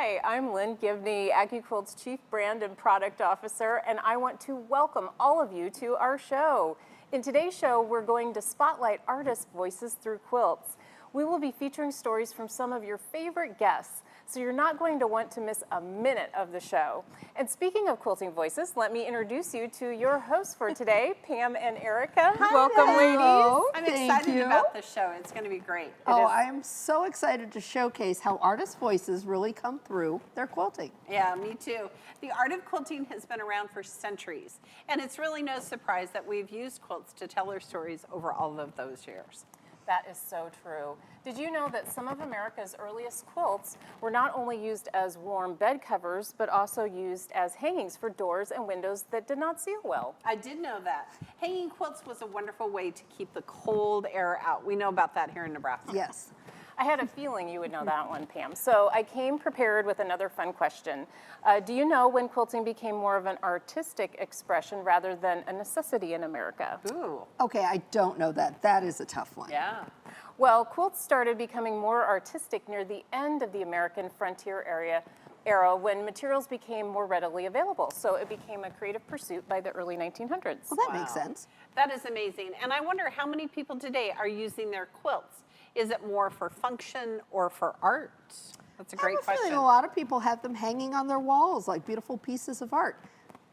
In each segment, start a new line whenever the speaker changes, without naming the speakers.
Hi, I'm Lynn Gibney, AccuQuilt's Chief Brand and Product Officer, and I want to welcome all of you to our show. In today's show, we're going to spotlight artist voices through quilts. We will be featuring stories from some of your favorite guests, so you're not going to want to miss a minute of the show. And speaking of quilting voices, let me introduce you to your hosts for today, Pam and Erica.
Hi,
welcome, ladies.
I'm excited about the show. It's going to be great.
I am so excited to showcase how artist voices really come through their quilting.
Yeah, me too. The art of quilting has been around for centuries, and it's really no surprise that we've used quilts to tell our stories over all of those years.
That is so true. Did you know that some of America's earliest quilts were not only used as warm bed covers, but also used as hangings for doors and windows that did not seal well?
I did know that. Hanging quilts was a wonderful way to keep the cold air out. We know about that here in Nebraska.
Yes.
I had a feeling you would know that one, Pam. So I came prepared with another fun question. Do you know when quilting became more of an artistic expression rather than a necessity in America?
Ooh.
Okay, I don't know that. That is a tough one.
Yeah.
Well, quilts started becoming more artistic near the end of the American frontier era when materials became more readily available. So it became a creative pursuit by the early 1900s.
Well, that makes sense.
That is amazing. And I wonder how many people today are using their quilts. Is it more for function or for art? That's a great question.
A lot of people have them hanging on their walls like beautiful pieces of art.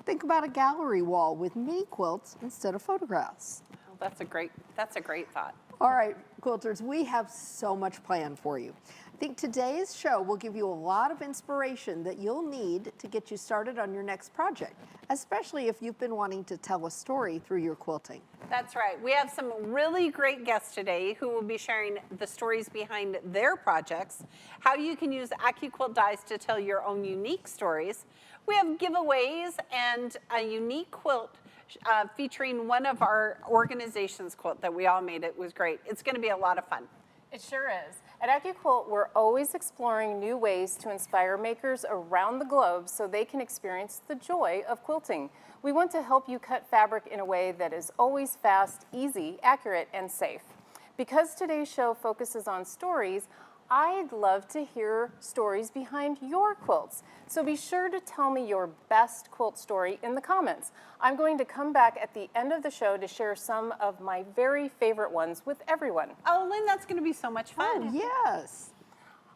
Think about a gallery wall with mini quilts instead of photographs.
Oh, that's a great thought.
All right, quilters, we have so much planned for you. I think today's show will give you a lot of inspiration that you'll need to get you started on your next project, especially if you've been wanting to tell a story through your quilting.
That's right. We have some really great guests today who will be sharing the stories behind their projects, how you can use AccuQuilt dies to tell your own unique stories. We have giveaways and a unique quilt featuring one of our organization's quilt that we all made. It was great. It's going to be a lot of fun.
It sure is. At AccuQuilt, we're always exploring new ways to inspire makers around the globe so they can experience the joy of quilting. We want to help you cut fabric in a way that is always fast, easy, accurate, and safe. Because today's show focuses on stories, I'd love to hear stories behind your quilts. So be sure to tell me your best quilt story in the comments. I'm going to come back at the end of the show to share some of my very favorite ones with everyone.
Oh, Lynn, that's going to be so much fun.
Oh, yes.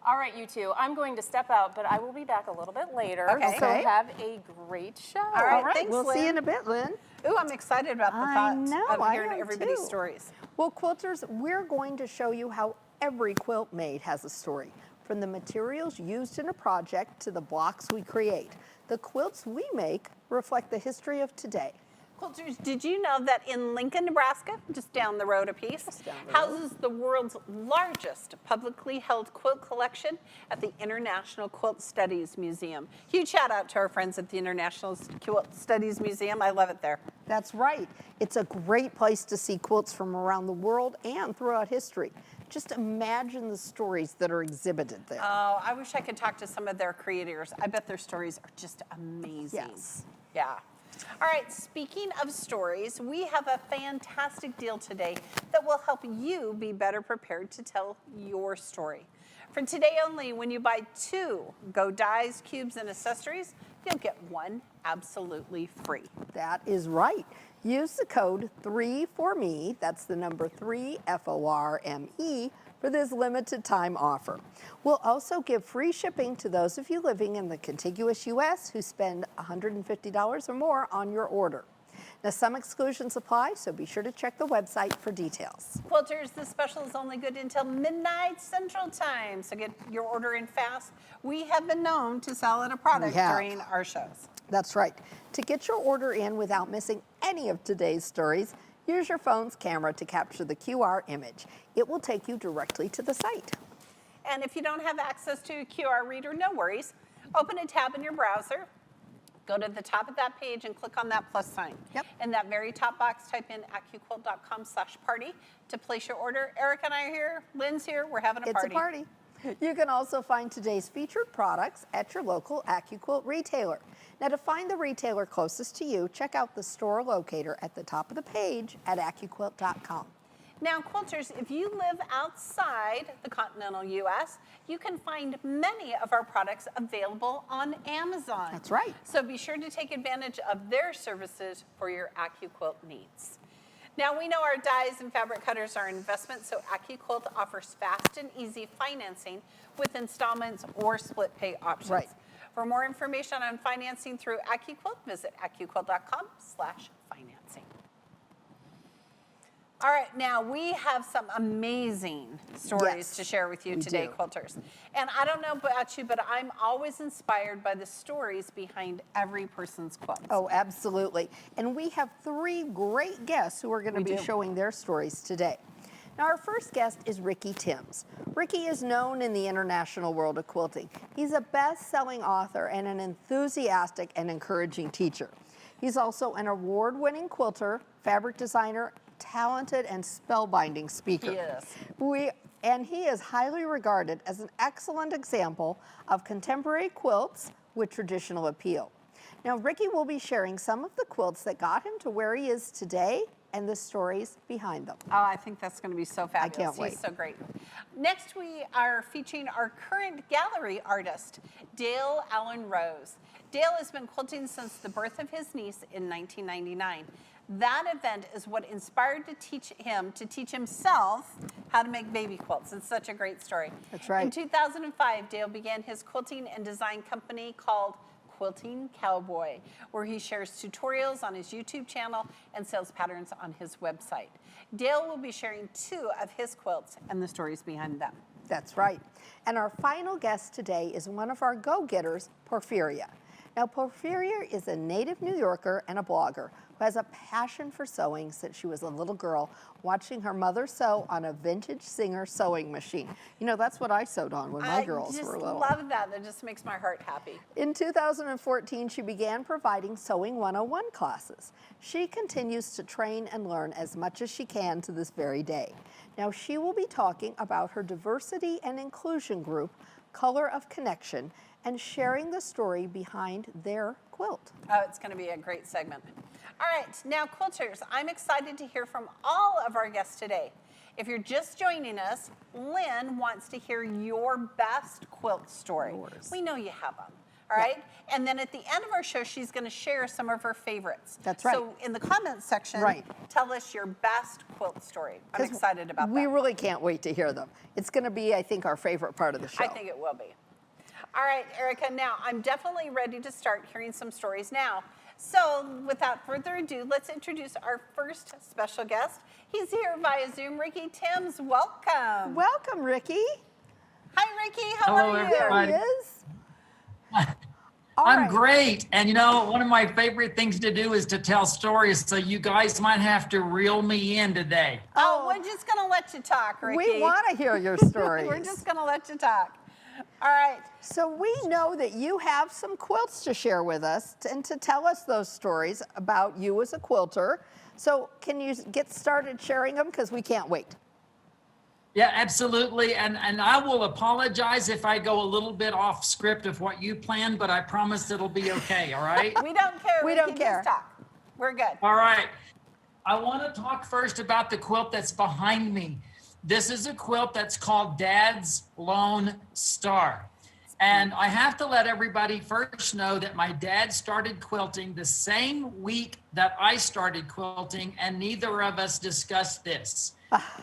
All right, you two, I'm going to step out, but I will be back a little bit later.
Okay.
So have a great show.
All right, thanks,
We'll
Lynn.
see you in a bit, Lynn.
Ooh, I'm excited about the thought of hearing
am
everybody's
too.
stories.
Well, quilters, we're going to show you how every quilt made has a story. From the materials used in a project to the blocks we create, the quilts we make reflect the history of today.
Quilters, did you know that in Lincoln, Nebraska, just down the road a piece, houses the world's largest publicly held quilt collection at the International Quilt Studies Museum? Huge shout out to our friends at the International Quilt Studies Museum. I love it there.
That's right. It's a great place to see quilts from around the world and throughout history. Just imagine the stories that are exhibited there.
Oh, I wish I could talk to some of their creators. I bet their stories are just amazing.
Yes.
Yeah. All right, speaking of stories, we have a fantastic deal today that will help you be better prepared to tell your story. For today only, when you buy 2 Go Dies, cubes, and accessories, you'll get 1 absolutely free.
That is right. Use the code 3FORME, that's the number 3, FORME, for this limited time offer. We'll also give free shipping to those of you living in the contiguous U.S. who spend $150 or more on your order. Now, some exclusions apply, so be sure to check the website for details.
Quilters, this special is only good until midnight Central Time, so get your order in fast. We have been known to sell at a product during our shows.
That's right. To get your order in without missing any of today's stories, use your phone's camera to capture the QR image. It will take you directly to the site.
And if you don't have access to a QR reader, no worries. Open a tab in your browser, go to the top of that page and click on that plus sign.
Yep.
In that very top box, type in accuquilt.com/party to place your order. Eric and I are here, Lynn's here, we're having a party.
It's a party. You can also find today's featured products at your local AccuQuilt retailer. Now, to find the retailer closest to you, check out the store locator at the top of the page at accuquilt.com.
Now, quilters, if you live outside the continental U.S., you can find many of our products available on Amazon.
That's right.
So be sure to take advantage of their services for your AccuQuilt needs. Now, we know our dies and fabric cutters are an investment, so AccuQuilt offers fast and easy financing with installments or split pay options.
Right.
For more information on financing through AccuQuilt, visit AccuQuilt.com/financing. All right, now we have some amazing stories
Yes,
to share with you
we
today,
do.
quilters. And I don't know about you, but I'm always inspired by the stories behind every person's quilt.
Oh, absolutely. And we have 3 great guests who are going to
We
be
do.
showing their stories today. Now, our first guest is Ricky Timms. Ricky is known in the international world of quilting. He's a best-selling author and an enthusiastic and encouraging teacher. He's also an award-winning quilter, fabric designer, talented and spellbinding speaker.
He is.
And he is highly regarded as an excellent example of contemporary quilts with traditional appeal. Now, Ricky will be sharing some of the quilts that got him to where he is today and the stories behind them.
Oh, I think that's going to be so fabulous.
can't wait.
He's so great. Next, we are featuring our current gallery artist, Dale Allen Rose. Dale has been quilting since the birth of his niece in 1999. That event is what inspired him to teach himself how to make baby quilts. It's such a great story.
That's right.
In 2005, Dale began his quilting and design company called Quilting Cowboy, where he shares tutorials on his YouTube channel and sales patterns on his website. Dale will be sharing 2 of his quilts and the stories behind them.
That's right. And our final guest today is one of our go-getters, Porfiria. Now, Porfiria is a native New Yorker and a blogger who has a passion for sewing since she was a little girl, watching her mother sew on a vintage Singer sewing machine. You know, that's what I sewed on when my girls were little.
I just love that. That just makes my heart happy.
In 2014, she began providing Sewing 101 classes. She continues to train and learn as much as she can to this very day. Now, she will be talking about her diversity and inclusion group, Color of Connection, and sharing the story behind their quilt.
Oh, it's going to be a great segment. All right, now quilters, I'm excited to hear from all of our guests today. If you're just joining us, Lynn wants to hear your best quilt story.
Yours.
We know you have them, all right? And then at the end of our show, she's going to share some of her favorites.
That's right.
So in the comments section,
Right.
tell us your best quilt story. I'm
'Cause
excited about
we
that.
really can't wait to hear them. It's going to be, I think, our favorite part of the show.
I think it will be. All right, Erica, now I'm definitely ready to start hearing some stories now. So without further ado, let's introduce our first special guest. He's here via Zoom, Ricky Timms. Welcome.
Welcome, Ricky.
Hi, Ricky. How
Hello,
are you?
There
everybody.
he is. All
I'm
right.
great. And you know, one of my favorite things to do is to tell stories. So you guys might have to reel me in today.
Oh, we're just going to let you talk, Ricky.
We want to hear your stories.
We're just going to let you talk. All right.
So we know that you have some quilts to share with us and to tell us those stories about you as a quilter. So can you get started sharing them? Because we can't wait.
Yeah, absolutely. And I will apologize if I go a little bit off script of what you planned, but I promise it'll be okay. All right.
We don't care,
We
Ricky.
don't care.
Just talk. We're good.
All right. I want to talk first about the quilt that's behind me. This is a quilt that's called Dad's Lone Star. And I have to let everybody first know that my dad started quilting the same week that I started quilting, and neither of us discussed this.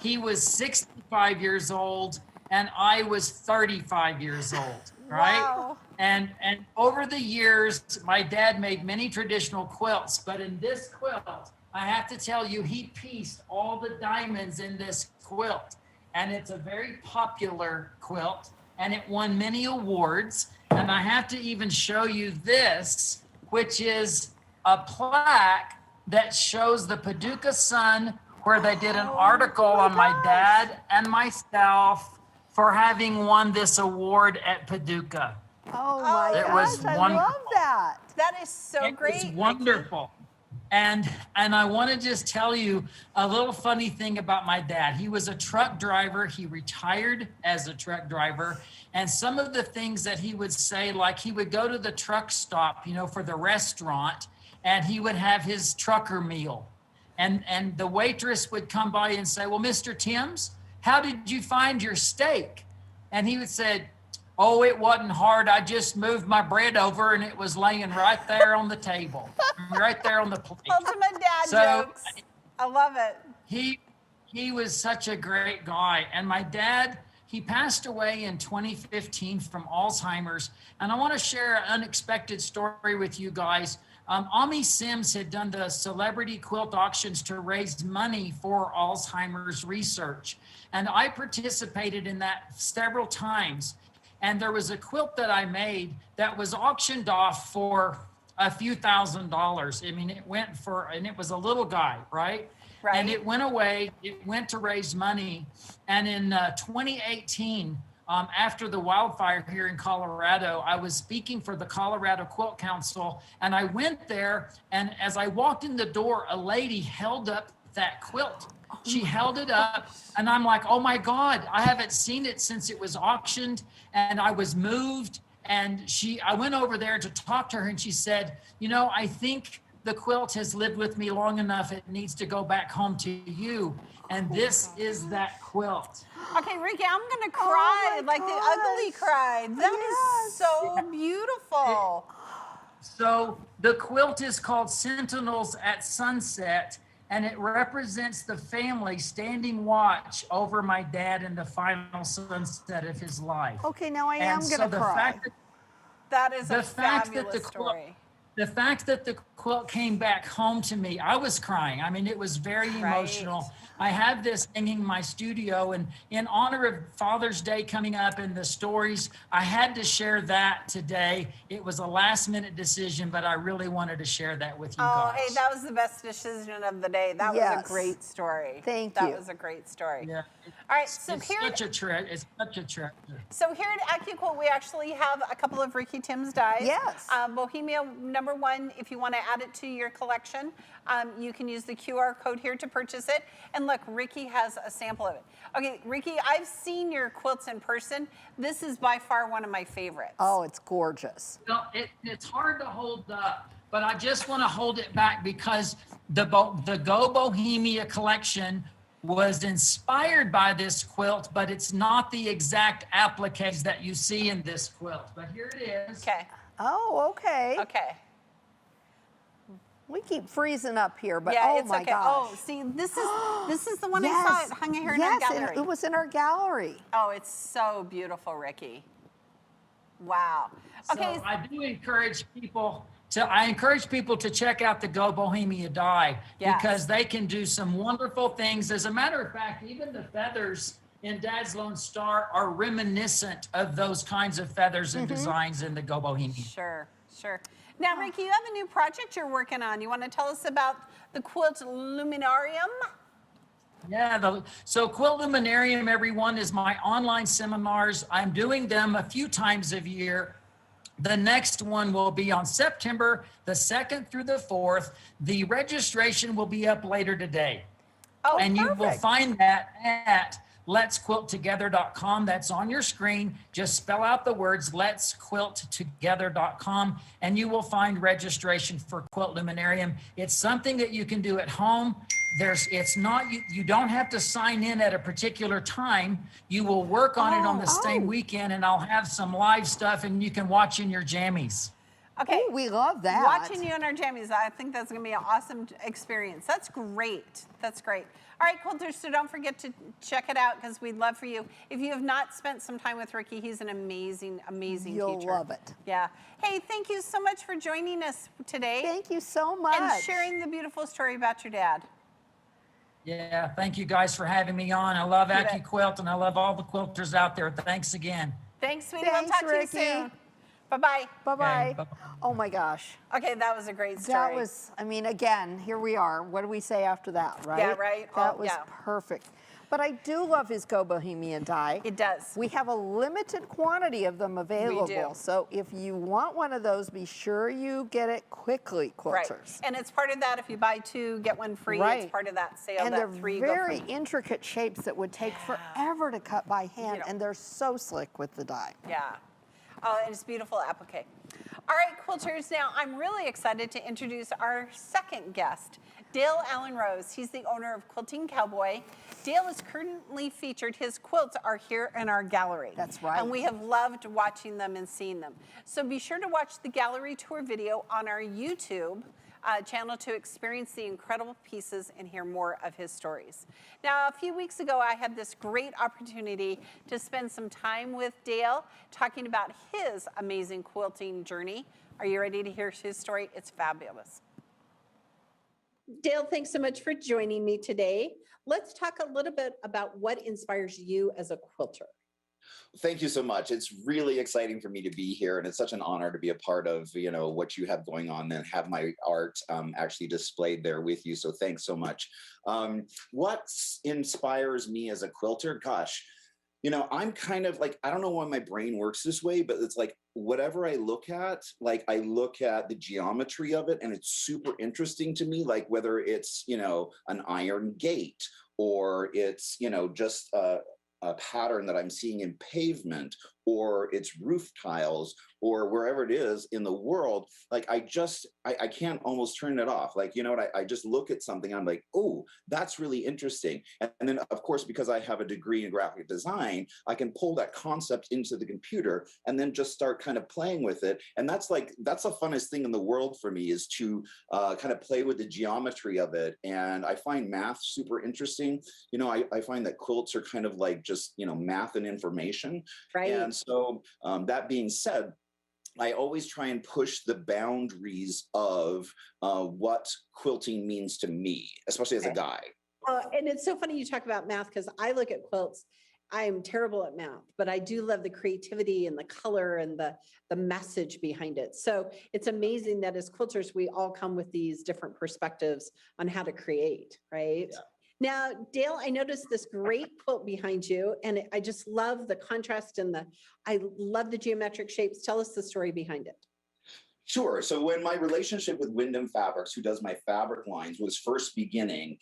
He was 65 years old, and I was 35 years old, right?
Wow.
And over the years, my dad made many traditional quilts, but in this quilt, I have to tell you, he pieced all the diamonds in this quilt. And it's a very popular quilt, and it won many awards. And I have to even show you this, which is a plaque that shows the Paducah Sun, where they did an article on my dad and myself for having won this award at Paducah.
Oh my
It
gosh,
was
I
wonderful.
love that.
That is so
It
great.
was
Ricky.
wonderful. And I want to just tell you a little funny thing about my dad. He was a truck driver. He retired as a truck driver. And some of the things that he would say, like he would go to the truck stop, you know, for the restaurant, and he would have his trucker meal. and the waitress would come by and say, well, Mr. Timms, how did you find your steak? And he would say, oh, it wasn't hard. I just moved my bread over and it was laying right there on the table, right there on the plate.
Ultimate dad
So,
jokes. I love it.
He was such a great guy. And my dad, he passed away in 2015 from Alzheimer's. And I want to share an unexpected story with you guys. Ami Sims had done the celebrity quilt auctions to raise money for Alzheimer's research. And I participated in that several times. And there was a quilt that I made that was auctioned off for a few $1,000s. I mean, it went for, and it was a little guy, right?
Right.
And it went away, it went to raise money. And in 2018, after the wildfire here in Colorado, I was speaking for the Colorado Quilt Council, and I went there, and as I walked in the door, a lady held up that quilt. She held it up, and I'm like, oh my God, I haven't seen it since it was auctioned, and I was moved. And I went over there to talk to her, and she said, you know, I think the quilt has lived with me long enough. It needs to go back home to you. And this is that quilt.
Okay, Ricky, I'm gonna cry like the ugly cried. That is so beautiful.
So the quilt is called Sentinels at Sunset, and it represents the family standing watch over my dad in the final sunset of his life.
Okay, now I am going to cry.
That is a fabulous story.
The fact that the quilt came back home to me, I was crying. I mean, it was very emotional. I have this hanging in my studio, and in honor of Father's Day coming up and the stories, I had to share that today. It was a last-minute decision, but I really wanted to share that with you guys.
Oh, hey, that was the best decision of the day. That was a great story.
Thank you.
That was a great story.
Yeah.
All right, so
It's
here,
such a treasure. It's such a treasure.
so here at AccuQuilt, we actually have a couple of Ricky Timms dies.
Yes.
Bohemia #1, if you want to add it to your collection, you can use the QR code here to purchase it. And look, Ricky has a sample of it. Okay, Ricky, I've seen your quilts in person. This is by far one of my favorites.
Oh, it's gorgeous.
No, it's hard to hold up, but I just want to hold it back because the Go Bohemia collection was inspired by this quilt, but it's not the exact appliques that you see in this quilt. But here it is.
Okay.
Oh, okay.
Okay.
We keep freezing up here, but
Yeah,
oh
it's
my
okay.
gosh.
Oh, see, this is the one I saw. It hung here in our gallery.
Yes, it was in our gallery.
Oh, it's so beautiful, Ricky. Wow. Okay.
So I do encourage people to check out the Go Bohemia die because they can do some wonderful things. As a matter of fact, even the feathers in Dad's Lone Star are reminiscent of those kinds of feathers and designs in the Go Bohemia.
Sure, sure. Now, Ricky, you have a new project you're working on. You want to tell us about the Quilt Luminarium?
Yeah, so Quilt Luminarium, everyone, is my online seminars. I'm doing them a few times a year. The next one will be on September the 2nd through the 4th. The registration will be up later today.
Oh,
and
perfect.
you will find that at letsquilttogether.com. That's on your screen. Just spell out the words letsquilttogether.com, and you will find registration for Quilt Luminarium. It's something that you can do at home. You don't have to sign in at a particular time. You will work on it on the same weekend, and I'll have some live stuff, and you can watch in your jammies.
Okay.
Ooh, we love that.
Watching you in our jammies, I think that's going to be an awesome experience. That's great. That's great. All right, Quilters, so don't forget to check it out because we'd love for you. If you have not spent some time with Ricky, he's an amazing, amazing teacher.
You'll love it.
Yeah. Hey, thank you so much for joining us today.
Thank you so much.
And sharing the beautiful story about your dad.
Yeah, thank you guys for having me on. I love AccuQuilt, and I love all the quilters out there. Thanks again.
Thanks, sweetie.
Thanks,
we'll talk
Ricky.
to you soon. Bye-bye.
Bye-bye.
Okay, bye-bye.
Oh my gosh.
Okay, that was a great story.
That was, I mean, again, here we are. What do we say after that, right?
Yeah, right.
That
Oh,
was
yeah.
perfect. But I do love his Go Bohemia die.
It does.
We have a limited quantity of them available.
do.
So if you want one of those, be sure you get it quickly,
Right.
quilters.
And it's part of that. If you buy 2, get 1 free.
Right.
It's part of that sale.
And
that
they're
3 go
very
free.
intricate shapes that would take forever to cut by hand,
know.
and they're so slick with the die.
Yeah. Oh, and it's beautiful applique. All right, quilters, now I'm really excited to introduce our second guest. Dale Allen Rose, he's the owner of Quilting Cowboy. Dale is currently featured. His quilts are here in our gallery.
That's right.
And we have loved watching them and seeing them. So be sure to watch the gallery tour video on our YouTube channel to experience the incredible pieces and hear more of his stories. Now, a few weeks ago, I had this great opportunity to spend some time with Dale talking about his amazing quilting journey. Are you ready to hear his story? It's fabulous. Dale, thanks so much for joining me today. Let's talk a little bit about what inspires you as a quilter.
Thank you so much. It's really exciting for me to be here, and it's such an honor to be a part of, you know, what you have going on and have my art actually displayed there with you. So thanks so much. What inspires me as a quilter? Gosh, you know, I'm kind of like, I don't know why my brain works this way, but it's like whatever I look at, like I look at the geometry of it and it's super interesting to me, like whether it's, you know, an iron gate or it's, you know, just a pattern that I'm seeing in pavement or it's roof tiles or wherever it is in the world, like I can't almost turn it off. Like, you know what, I just look at something, I'm like, oh, that's really interesting. And then of course, because I have a degree in graphic design, I can pull that concept into the computer and then just start kind of playing with it. And that's the funnest thing in the world for me, is to kind of play with the geometry of it. And I find math super interesting. You know, I find that quilts are kind of like just, you know, math and information.
Right.
And so that being said, I always try and push the boundaries of what quilting means to me, especially as a guy.
And it's so funny you talk about math, because I look at quilts. I am terrible at math, but I do love the creativity and the color and the message behind it. So it's amazing that as quilters, we all come with these different perspectives on how to create, right?
Yeah.
Now, Dale, I noticed this great quilt behind you, and I just love the contrast and I love the geometric shapes. Tell us the story behind it.
Sure. So when my relationship with Wyndham Fabrics, who does my fabric lines, was first beginning,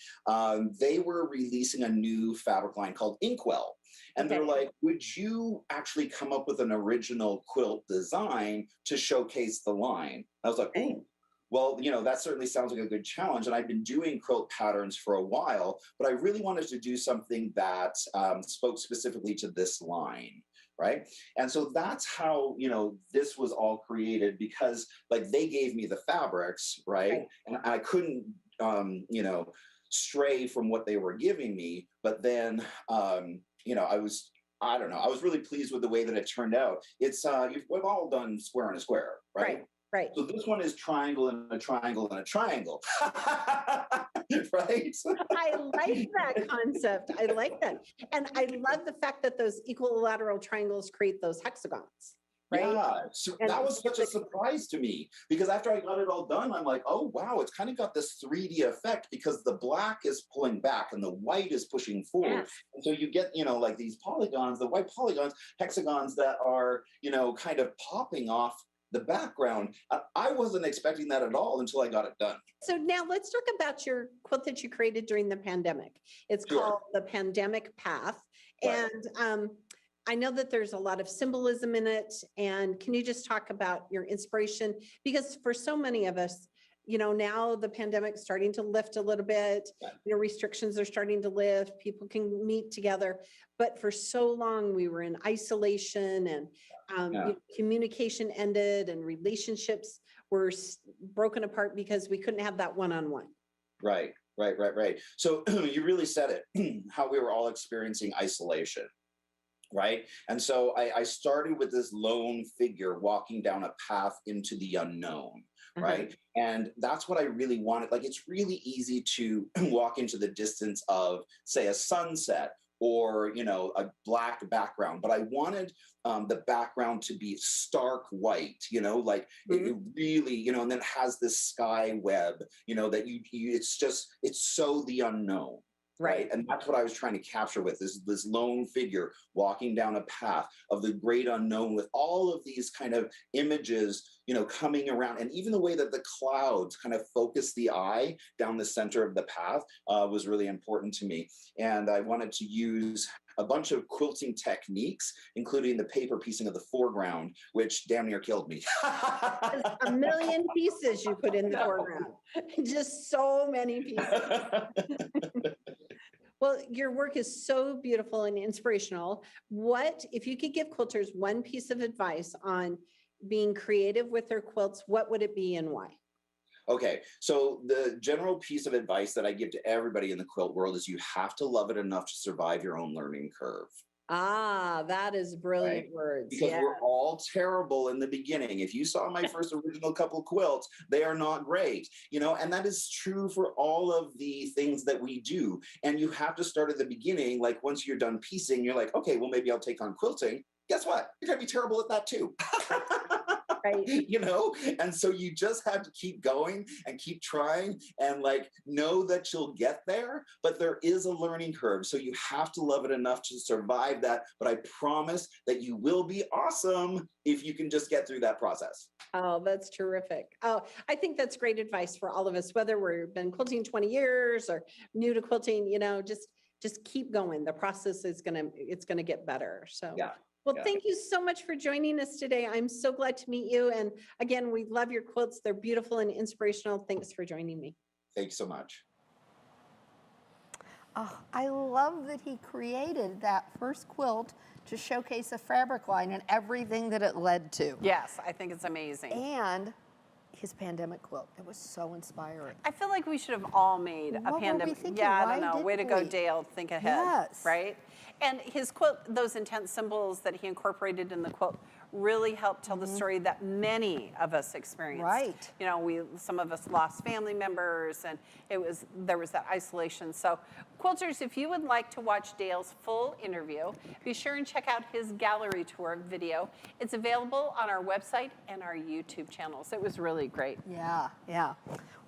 they were releasing a new fabric line called Inkwell. And they're like, would you actually come up with an original quilt design to showcase the line? I was like, oh, well, you know, that certainly sounds like a good challenge. And I've been doing quilt patterns for a while, but I really wanted to do something that spoke specifically to this line. Right. And so that's how, you know, this was all created, because like they gave me the fabrics. Right. And I couldn't, you know, stray from what they were giving me. But then, you know, I was really pleased with the way that it turned out. It's we've all done square and a square. Right.
Right.
So this one is triangle and a triangle and a triangle. Right?
I like that concept. I like that. And I love the fact that those equilateral triangles create those hexagons. Right?
Yeah, so that was such a surprise to me, because after I got it all done, I'm like, oh, wow, it's kind of got this 3D effect, because the black is pulling back and the white is pushing forward.
Yes.
And so you get, you know, like these polygons, the white polygons, hexagons that are, you know, kind of popping off the background. I wasn't expecting that at all until I got it done.
So now let's talk about your quilt that you created during the pandemic. It's called the Pandemic Path.
Right.
And I know that there's a lot of symbolism in it. And can you just talk about your inspiration? Because for so many of us, you know, now the pandemic's starting to lift a little bit, you know, restrictions are starting to lift, people can meet together. But for so long, we were in isolation, and you know, communication ended and relationships were broken apart because we couldn't have that one-on-one.
Right. So you really said it, how we were all experiencing isolation. Right. And so I started with this lone figure walking down a path into the unknown. Right. And that's what I really wanted. Like, it's really easy to walk into the distance of, say, a sunset or, you know, a black background. But I wanted the background to be stark white, you know, like it really, you know, and then has this sky web, you know, that it's so the unknown. Right. And that's what I was trying to capture with this lone figure walking down a path of the great unknown, with all of these kind of images, you know, coming around. And even the way that the clouds kind of focus the eye down the center of the path was really important to me. And I wanted to use a bunch of quilting techniques, including the paper piecing of the foreground, which damn near killed me.
A million pieces you put in the foreground. Just so many pieces. Well, your work is so beautiful and inspirational. What, if you could give quilters one piece of advice on being creative with their quilts, what would it be and why?
Okay, so the general piece of advice that I give to everybody in the quilt world is you have to love it enough to survive your own learning curve.
Ah, that is brilliant words.
Because
Yeah.
we're all terrible in the beginning. If you saw my first original couple quilts, they are not great, you know, and that is true for all of the things that we do. And you have to start at the beginning. Like once you're done piecing, you're like, okay, well, maybe I'll take on quilting. Guess what? You're gonna be terrible at that too.
Right.
You know, and so you just have to keep going and keep trying and like know that you'll get there, but there is a learning curve, so you have to love it enough to survive that. But I promise that you will be awesome if you can just get through that process.
Oh, that's terrific. Oh, I think that's great advice for all of us, whether we've been quilting 20 years or new to quilting, you know, just keep going. The process is it's gonna get better. So
Yeah.
well,
Yeah.
thank you so much for joining us today. I'm so glad to meet you. And again, we love your quilts. They're beautiful and inspirational. Thanks for joining me.
Thanks so much.
Oh, I love that he created that first quilt to showcase a fabric line and everything that it led to.
Yes, I think it's amazing.
And his pandemic quilt. It was so inspiring.
I feel like we should have all made
What
a
were we
pandemic.
thinking?
Yeah, I
Why
don't know. Way to
didn't
go,
we?
Dale. Think ahead.
Yes.
Right? And his quilt, those intense symbols that he incorporated in the quilt really helped tell the story that many of us experienced.
Right.
You know, some of us lost family members and there was that isolation. So quilters, if you would like to watch Dale's full interview, be sure and check out his gallery tour video. It's available on our website and our YouTube channels. It was really great.
Yeah, yeah.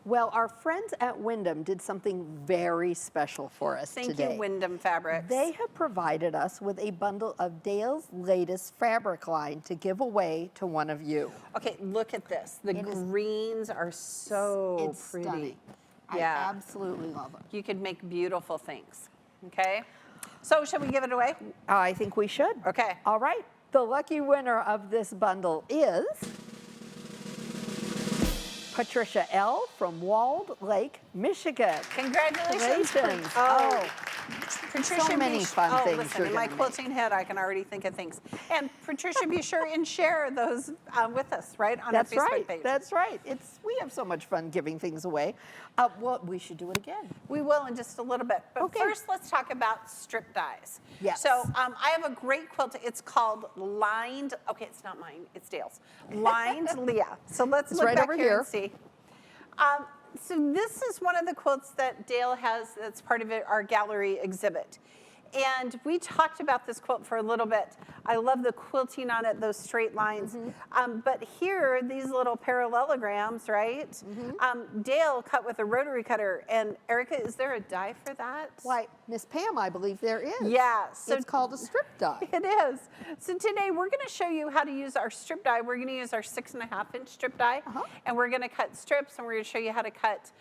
Well, our friends at Wyndham did something very special for us
Thank
today.
you, Wyndham Fabrics.
They have provided us with a bundle of Dale's latest fabric line to give away to one of you.
Okay, look at this. The
It is-
greens are so
It's
pretty.
stunning.
Yeah.
I absolutely love it.
You could make beautiful things. Okay? So, shall we give it away?
I think we should.
Okay.
All right. The lucky winner of this bundle is Patricia L. from Walled Lake, Michigan.
Congratulations.
Congratulations.
Oh,
Oh,
Patricia,
so many fun things
listen,
you're
in my
gonna make.
quilting head, I can already think of things. And Patricia, be sure and share those with us, right, on
that's
our Facebook
right.
page.
That's right. We have so much fun giving things away. Well, we should do it again.
We will in just a little bit. But
Okay.
first, let's talk about strip dyes.
Yes.
So I have a great quilt. It's called Lined, okay, it's not mine, it's Dale's. Lined Leah. So let's
It's
look
right
back
over
here
here.
and see. So this is one of the quilts that Dale has that's part of our gallery exhibit. And we talked about this quilt for a little bit. I love the quilting on it, those straight lines. But here, these little parallelograms, right? Dale cut with a rotary cutter. And Erica, is there a die for that?
Why, Miss Pam, I believe there is.
Yeah. So
It's called a strip die.
it is. So today we're going to show you how to use our strip die. We're going to use our 6.5-inch strip die, and we're going to cut strips, and we're going to show you how to cut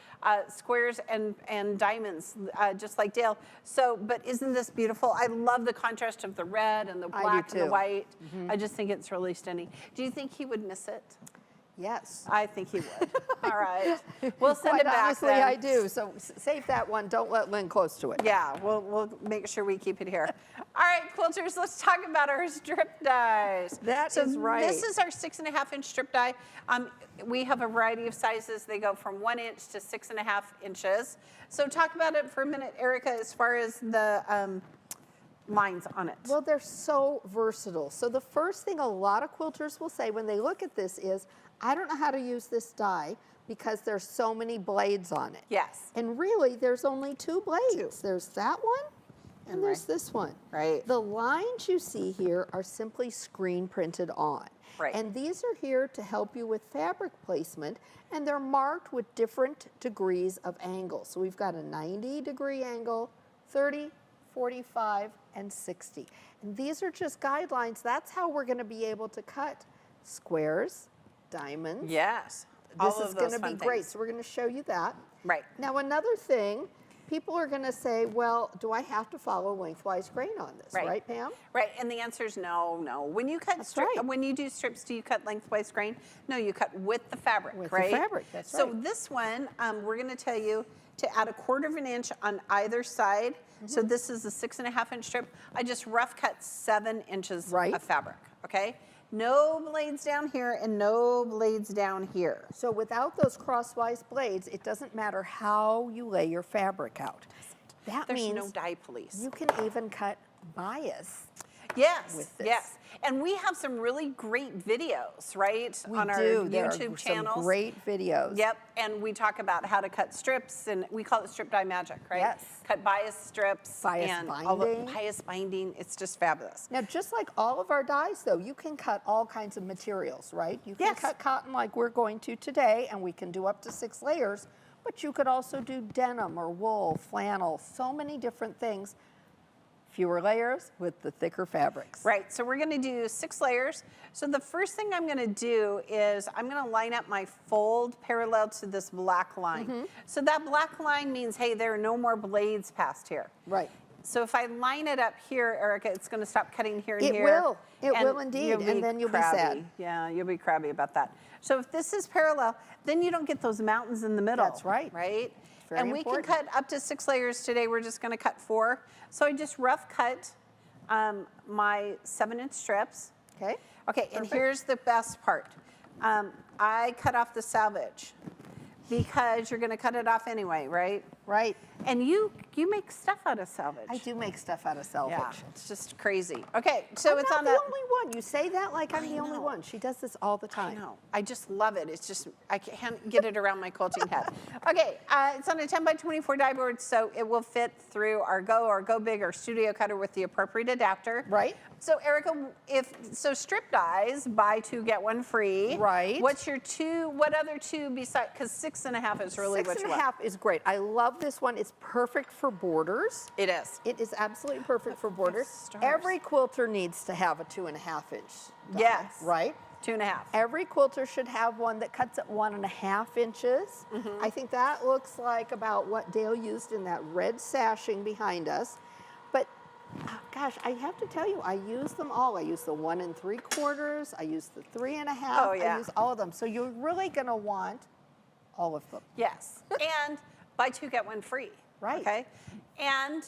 squares and diamonds, just like Dale. So, but isn't this beautiful? I love the contrast of the red and the
I do
black and the
too.
white. I just think it's really stunning. Do you think he would miss it?
Yes.
I think he would. All right. We'll send
Quite
it back
honestly,
then.
I do. So save that one. Don't let Lynn close to it.
Yeah, we'll make sure we keep it here. All right, quilters, let's talk about our strip dies.
That is right.
This is our 6.5-inch strip die. We have a variety of sizes. They go from 1 inch to 6.5 inches. So talk about it for a minute, Erica, as far as the lines on it.
Well, they're so versatile. So the first thing a lot of quilters will say when they look at this is, I don't know how to use this die because there's so many blades on it.
Yes.
And really, there's only 2 blades. There's that one and there's this one.
Right.
The lines you see here are simply screen printed on.
Right.
And these are here to help you with fabric placement, and they're marked with different degrees of angle. So we've got a 90-degree angle, 30, 45, and 60. And these are just guidelines. That's how we're going to be able to cut squares, diamonds.
Yes.
This
All
is
of
going
those
to be
fun
great.
things.
So we're going to show you that.
Right.
Now another thing people are going to say, well, do I have to follow lengthwise grain on this, right, Pam?
Right, and the answer is no, no. When you cut when you do strips, do you cut lengthwise grain? No, you cut with the fabric,
With
right?
the fabric, that's
So
right.
this one, we're going to tell you to add 1/4 of an inch on either side. So this is a 6.5 inch strip. I just rough cut 7 inches of fabric, okay? No blades down here and no blades down here.
So without those crosswise blades, it doesn't matter how you lay your fabric out. That
There's
means
no dye police.
you can even cut bias.
Yes,
with this.
yes. And we have some really great videos, right? On our
There
YouTube
are
channels.
some great videos.
Yep, and we talk about how to cut strips, and we call it strip dye magic, right?
Yes.
Cut bias strips.
Bias
and
binding.
Bias binding, it's just fabulous.
Now, just like all of our dyes, though, you can cut all kinds of materials, right? You can
Yes.
cut cotton like we're going to today, and we can do up to 6 layers, but you could also do denim or wool, flannel, so many different things. Fewer layers with the thicker fabrics.
Right, so we're gonna do 6 layers. So the first thing I'm gonna do is I'm gonna line up my fold parallel to this black line. So that black line means, hey, there are no more blades past here.
Right.
So if I line it up here, Erica, it's going to stop cutting here and
It
here.
will. It
and
will indeed,
you'll
and then you'll be sad.
crabby. Yeah, you'll be crabby about that. So if this is parallel, then you don't get those mountains in the middle.
That's right.
Right?
Very
and we
important.
can cut up to 6 layers today. We're just going to cut 4. So I just rough cut my 7-inch strips.
Okay.
Okay, and here's the best part. I cut off the selvage because you're going to cut it off anyway, right?
Right.
And you make stuff out of selvage.
I do make stuff out of selvage.
Yeah, it's just crazy. Okay, so
I'm
it's
not
on
the
a.
only one. You say that like I'm
I
the only
know.
one. She does this all the
I
time.
know. I just love it. It's just I can't get it around my quilting head. Okay, it's on a 10 by 24 die board, so it will fit through our Go Big or Studio Cutter with the appropriate adapter.
Right.
So Erica, so strip dies, buy 2 get 1 free.
Right.
What's your what other 2 besides? Because 6.5 is really what you want.
6.5 is great. I love this one. It's perfect for borders.
It is.
It is absolutely perfect for borders.
stars.
Every quilter needs to have a 2.5 inch die,
Yes.
right?
2.5.
Every quilter should have one that cuts at 1.5 inches. I think that looks like about what Dale used in that red sashing behind us. But gosh, I have to tell you, I use them all. I use the 1 3/4. I use the 3.5.
Oh, yeah.
I use all of them. So you're really going to want all of them.
Yes, and buy 2 get 1 free.
Right.
Okay, and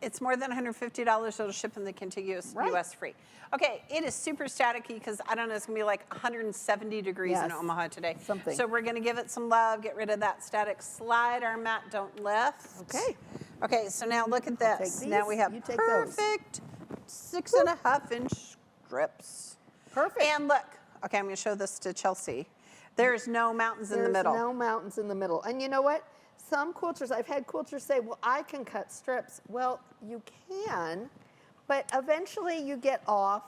it's more than $150. It'll ship in the contiguous
Right.
U.S. free. Okay, it is super staticky because I don't know, it's gonna be like 170 degrees in
Yes.
Omaha today.
Something.
So we're gonna give it some love, get rid of that static slide. Our mat don't lift.
Okay.
Okay, so now look at
I'll
this.
take
Now
these,
we have
you take those.
perfect 6.5 inch strips.
Perfect.
And look, okay, I'm gonna show this to Chelsea. There's no mountains in the middle.
There's no mountains in the middle. And you know what? Some quilters, I've had quilters say, well, I can cut strips. Well, you can, but eventually you get off,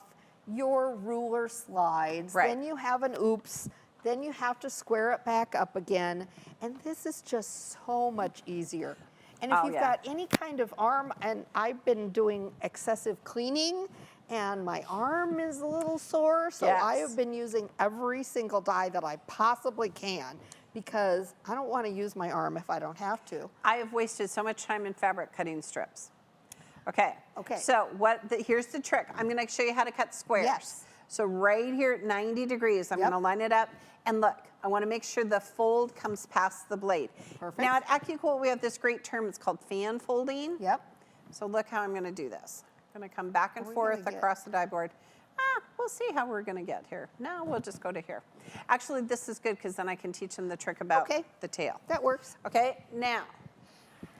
your ruler slides,
Right.
then you have an oops, then you have to square it back up again. And this is just so much easier. And if
Oh,
you've
yeah.
got any kind of arm, and I've been doing excessive cleaning, and my arm is a little sore, so I
Yes.
have been using every single die that I possibly can because I don't want to use my arm if I don't have to.
I have wasted so much time in fabric cutting strips. Okay.
Okay.
So here's the trick. I'm going to show you how to cut squares.
Yes.
So right here at 90 degrees, I'm
Yep.
going to line it up. And look, I want to make sure the fold comes past the blade.
Perfect.
Now at AccuQuilt, we have this great term. It's called fan folding.
Yep.
So look how I'm going to do this. I'm going to come back and
What are we
forth
gonna get?
across the die board. We'll see how we're going to get here. No, we'll just go to here. Actually, this is good because then I can teach them the trick about
Okay.
the tail.
That works.
Okay, now,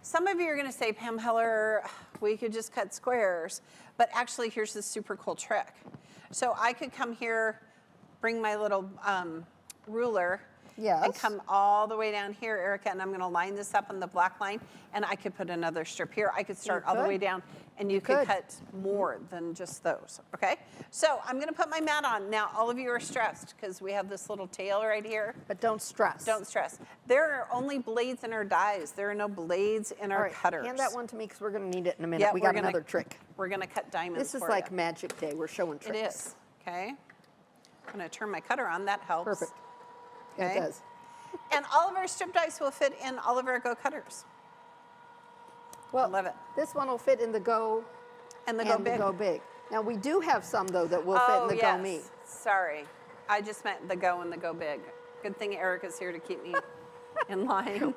some of you are going to say, Pam Heller, we could just cut squares. But actually, here's the super cool trick. So I could come here, bring my little ruler, and
Yes.
come all the way down here, Erica, and I'm going to line this up on the black line, and I could put another strip here. I could start all the
could.
way down, and you could
could.
cut more than just those, okay? So I'm going to put my mat on. Now, all of you are stressed because we have this little tail right here.
But don't stress.
Don't stress. There are only blades in our dies. There are no blades in
All
our
right,
cutters.
hand that one to me because we're going to need it in a minute.
Yeah,
we
we're
got
gonna-
another trick.
We're going to cut diamonds
This is
for
like
you.
magic day. We're showing tricks.
It is, okay? I'm going to turn my cutter on. That helps.
Perfect. Yeah,
Okay.
it does.
And all of our strip dies will fit in all of our Go cutters.
Well,
love it.
This one will fit in the Go
And the
and
Go
the
Big.
Go Big. Now, we do have some, though, that will fit in the Go Me.
Sorry. I just meant the Go and the Go Big. Good thing Erica's here to keep me in line.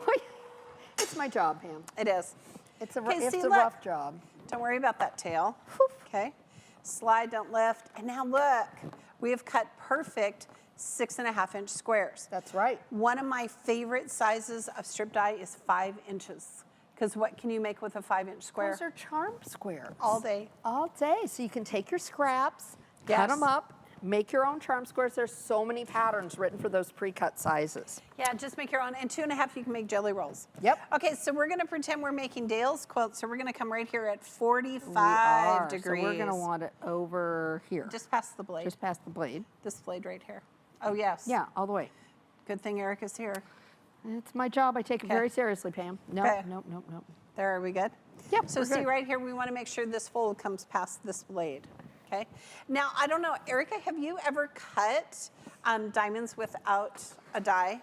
It's my job, Pam.
It is.
It's a
Okay,
rough job.
Don't worry about that tail. Okay. Slide, don't lift. And now look, we have cut perfect 6.5-inch squares.
That's right.
One of my favorite sizes of strip die is 5 inches. Because what can you make with a 5-inch square?
Those are charm squares.
All day.
All day. So you can take your scraps, cut
Yes.
them up, make your own charm squares. There's so many patterns written for those pre-cut sizes.
Yeah, just make your own. And 2.5, you can make jelly rolls.
Yep.
Okay, so we're gonna pretend we're making Dale's quilt. So we're gonna come right here at 45
We are.
degrees.
So we're going to want it over here.
Just past the blade.
Just past the blade.
This blade right here. Oh, yes.
Yeah, all the way.
Good thing Erica's here.
It's my job. I take it
Okay.
very seriously, Pam. No,
Okay.
nope, nope, nope.
There, are we good?
Yep,
So
we're
see
good.
right here, we want to make sure this fold comes past this blade. Okay. Now, I don't know, Erica, have you ever cut diamonds without a die?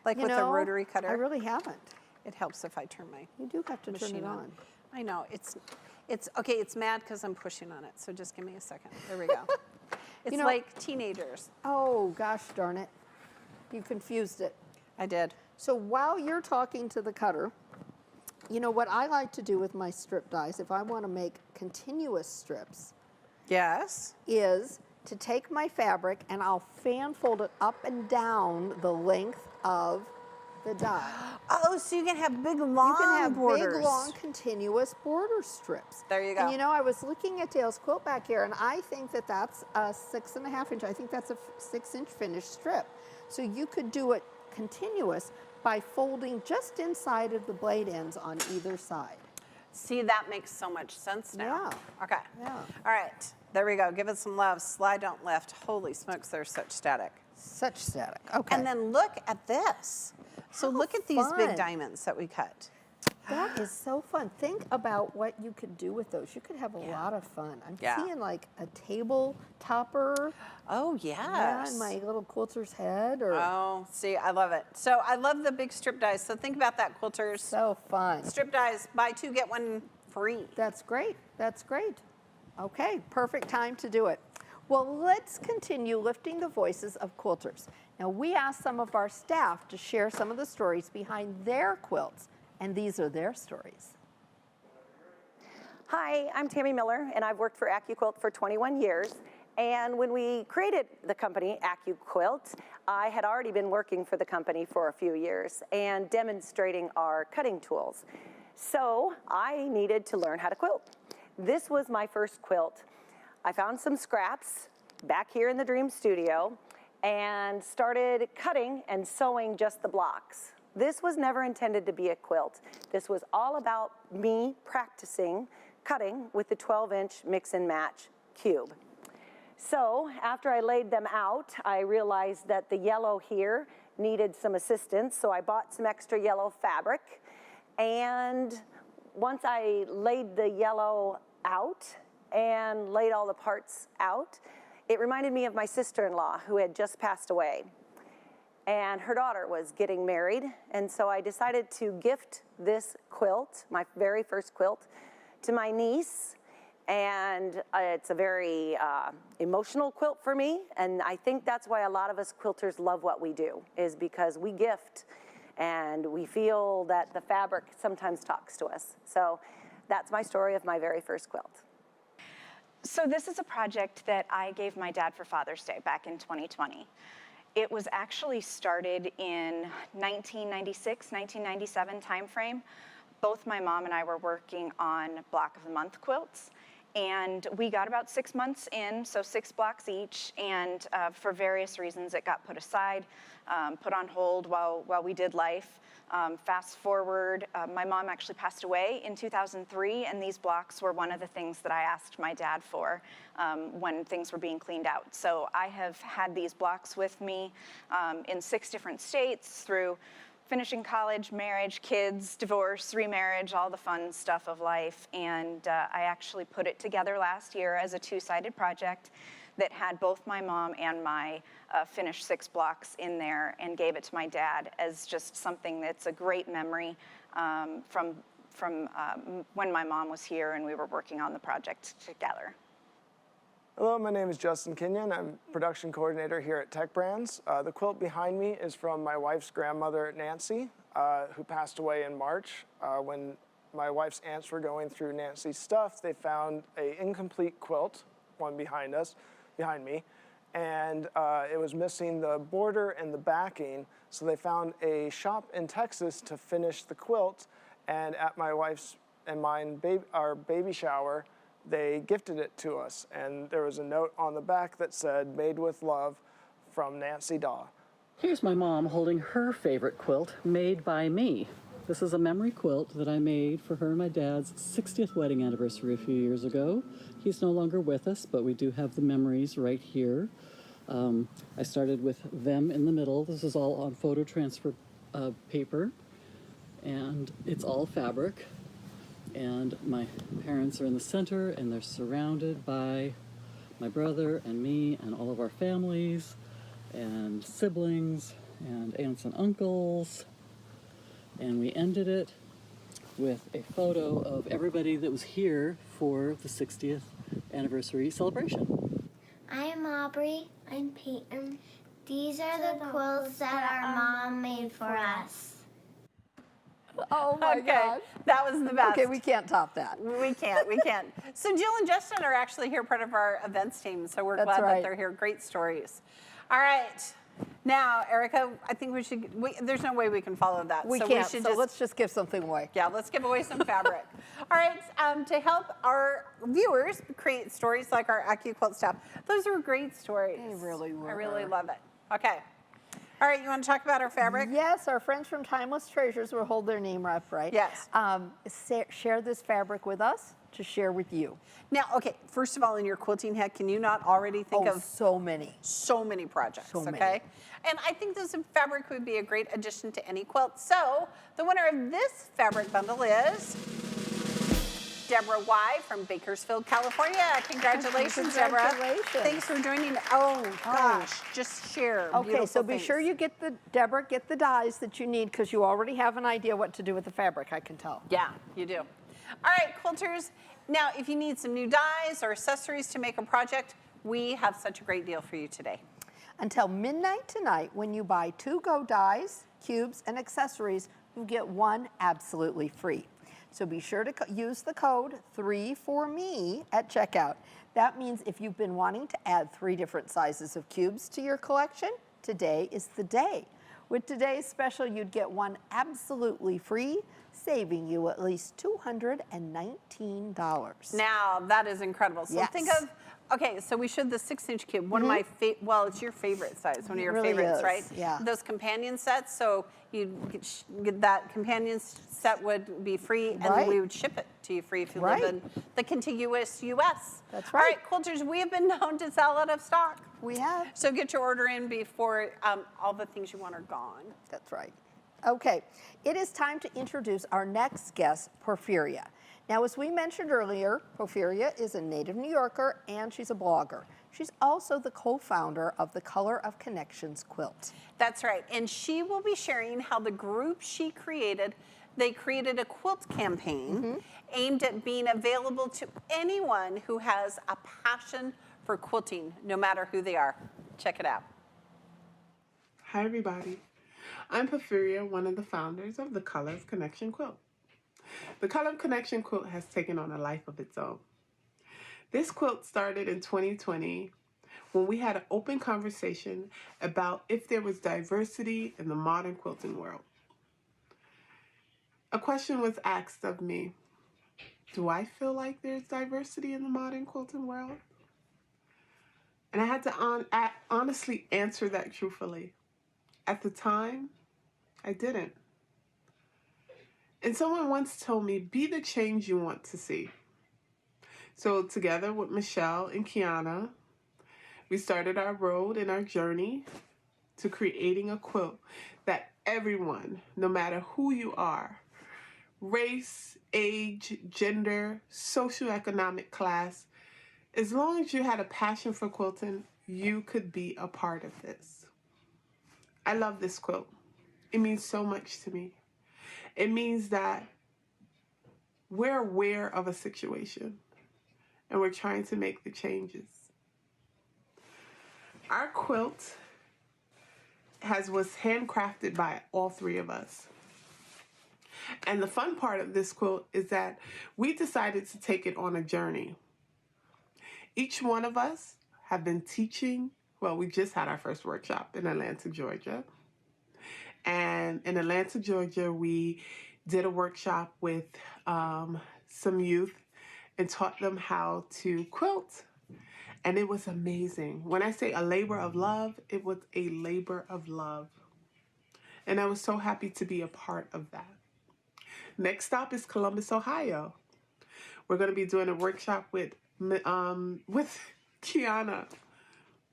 Like with a rotary cutter?
I really haven't.
It helps if I turn my
You do have to turn
machine
it
on.
on.
I know, it's okay, it's mad because I'm pushing on it. So just give me a second. There we go. It's
know-
like teenagers.
Oh, gosh darn it. You confused it.
I did.
So while you're talking to the cutter, you know what I like to do with my strip dies, if I want to make continuous strips,
Yes.
is to take my fabric and I'll fan fold it up and down the length of the die.
Oh, so you can have big, long
You can have
borders.
big, long, continuous border strips.
There you go.
And you know, I was looking at Dale's quilt back here, and I think that that's a 6.5-inch. I think that's a 6-inch finished strip. So you could do it continuous by folding just inside of the blade ends on either side.
See, that makes so much sense now.
Yeah.
Okay.
Yeah.
All right. There we go. Give it some love. Slide, don't lift. Holy smokes, there's such static.
Such static. Okay.
And then look at this. So
How
look at these big
fun.
diamonds that we cut.
That is so fun. Think about what you could do with those. You could have a lot of fun. I'm
Yeah.
seeing like a table topper.
Oh, yes.
Yeah, in my little quilter's head. Or
Oh, see, I love it. So I love the big strip dies. So think about that, quilters.
so fun.
Strip dies, buy 2, get 1 free.
That's great. That's great. Okay, perfect time to do it. Well, let's continue lifting the voices of quilters. Now, we asked some of our staff to share some of the stories behind their quilts, and these are their stories.
Hi, I'm Tammy Miller, and I've worked for AccuQuilt for 21 years. And when we created the company, AccuQuilt, I had already been working for the company for a few years and demonstrating our cutting tools. So I needed to learn how to quilt. This was my first quilt. I found some scraps back here in the Dream Studio and started cutting and sewing just the blocks. This was never intended to be a quilt. This was all about me practicing cutting with the 12-inch mix and match cube. So after I laid them out, I realized that the yellow here needed some assistance, so I bought some extra yellow fabric. And once I laid the yellow out and laid all the parts out, it reminded me of my sister-in-law who had just passed away. And her daughter was getting married, and so I decided to gift this quilt, my very first quilt, to my niece. And it's a very emotional quilt for me, and I think that's why a lot of us quilters love what we do, is because we gift and we feel that the fabric sometimes talks to us. So that's my story of my very first quilt.
So this is a project that I gave my dad for Father's Day back in 2020. It was actually started in 1996, 1997 timeframe. Both my mom and I were working on block of the month quilts, and we got about 6 months in, so 6 blocks each, and for various reasons it got put aside, put on hold while we did life. Fast forward, my mom actually passed away in 2003, and these blocks were one of the things that I asked my dad for when things were being cleaned out. So I have had these blocks with me in 6 different states through finishing college, marriage, kids, divorce, remarriage, all the fun stuff of life. And I actually put it together last year as a 2-sided project that had both my mom and my finished 6 blocks in there, and gave it to my dad as just something that's a great memory from when my mom was here and we were working on the project together.
Hello, my name is Justin Kenyon. I'm production coordinator here at Tech Brands. The quilt behind me is from my wife's grandmother, Nancy, who passed away in March. When my wife's aunts were going through Nancy's stuff, they found an incomplete quilt, one behind me, and it was missing the border and the backing. So they found a shop in Texas to finish the quilt, and at my wife's and mine, our baby shower, they gifted it to us, and there was a note on the back that said, "Made with love from Nancy Daw."
Here's my mom holding her favorite quilt made by me. This is a memory quilt that I made for her and my dad's 60th wedding anniversary a few years ago. He's no longer with us, but we do have the memories right here. I started with them in the middle. This is all on photo transfer paper, and it's all fabric. And my parents are in the center, and they're surrounded by my brother and me and all of our families and siblings and aunts and uncles. And we ended it with a photo of everybody that was here for the 60th anniversary celebration.
I'm Aubrey. I'm Peyton. These are the quilts that our mom made for us.
Oh my God.
That was the best.
Okay, we can't top that.
We can't. So Jill and Justin are actually here, part of our events team, so we're
That's
glad
right.
that they're here. Great stories. All right. Now, Erica, I think there's no way we can follow that.
We
so
can't,
should
so let's just give something away.
Yeah, let's give away some fabric. All right, to help our viewers create stories like our AccuQuilt stuff, those are great stories.
They really were.
I really love it. Okay. All right, you want to talk about our fabric?
Yes, our friends from Timeless Treasures will hold their name up, right?
Yes.
Share this fabric with us to share with you.
Now, okay, first of all, in your quilting head, can you not already think of
so many
projects,
So many.
okay? And I think this fabric would be a great addition to any quilt. So the winner of this fabric bundle is Deborah Y. from Bakersfield, California. Congratulations, Deborah.
Congratulations.
Thanks for joining. Oh, gosh, just share
Okay,
beautiful
so be
things.
sure you get Deborah, get the dies that you need, because you already have an idea what to do with the fabric, I can tell.
Yeah, you do. All right, quilters. Now, if you need some new dies or accessories to make a project, we have such a great deal for you today.
Until midnight tonight, when you buy 2 Go dies, cubes, and accessories, you get 1 absolutely free. So be sure to use the code 3FORME at checkout. That means if you've been wanting to add 3 different sizes of cubes to your collection, today is the day. With today's special, you'd get 1 absolutely free, saving you at least $219.
Now, that is incredible. So
Yes.
think of, okay, so we showed the 6-inch cube. One of my, well, it's your favorite size, one of your
really
favorites,
is,
right?
yeah.
Those companion sets, so you get that companion set would be free, and
Right.
we would ship it to you free if you
Right.
live in the contiguous U.S.
That's
All
right.
right, quilters, we have been known to sell out of stock.
We have.
So get your order in before all the things you want are gone.
That's right. Okay, it is time to introduce our next guest, Porfiria. Now, as we mentioned earlier, Porfiria is a native New Yorker and she's a blogger. She's also the co-founder of the Color of Connections quilt.
That's right, and she will be sharing how the group she created, they created a quilt campaign aimed at being available to anyone who has a passion for quilting, no matter who they are. Check it out.
Hi, everybody. I'm Porfiria, one of the founders of the Color of Connection quilt. The Color of Connection quilt has taken on a life of its own. This quilt started in 2020 when we had an open conversation about if there was diversity in the modern quilting world. A question was asked of me, do I feel like there's diversity in the modern quilting world? And I had to honestly answer that truthfully. At the time, I didn't. And someone once told me, be the change you want to see. So together with Michelle and Kiana, we started our road and our journey to creating a quilt that everyone, no matter who you are, race, age, gender, socioeconomic class, as long as you had a passion for quilting, you could be a part of this. I love this quilt. It means so much to me. It means that we're aware of a situation and we're trying to make the changes. Our quilt was handcrafted by all three of us. And the fun part of this quilt is that we decided to take it on a journey. Each one of us have been teaching. Well, we just had our first workshop in Atlanta, Georgia. And in Atlanta, Georgia, we did a workshop with some youth and taught them how to quilt. And it was amazing. When I say a labor of love, it was a labor of love. And I was so happy to be a part of that. Next stop is Columbus, Ohio. We're going to be doing a workshop with Kiana.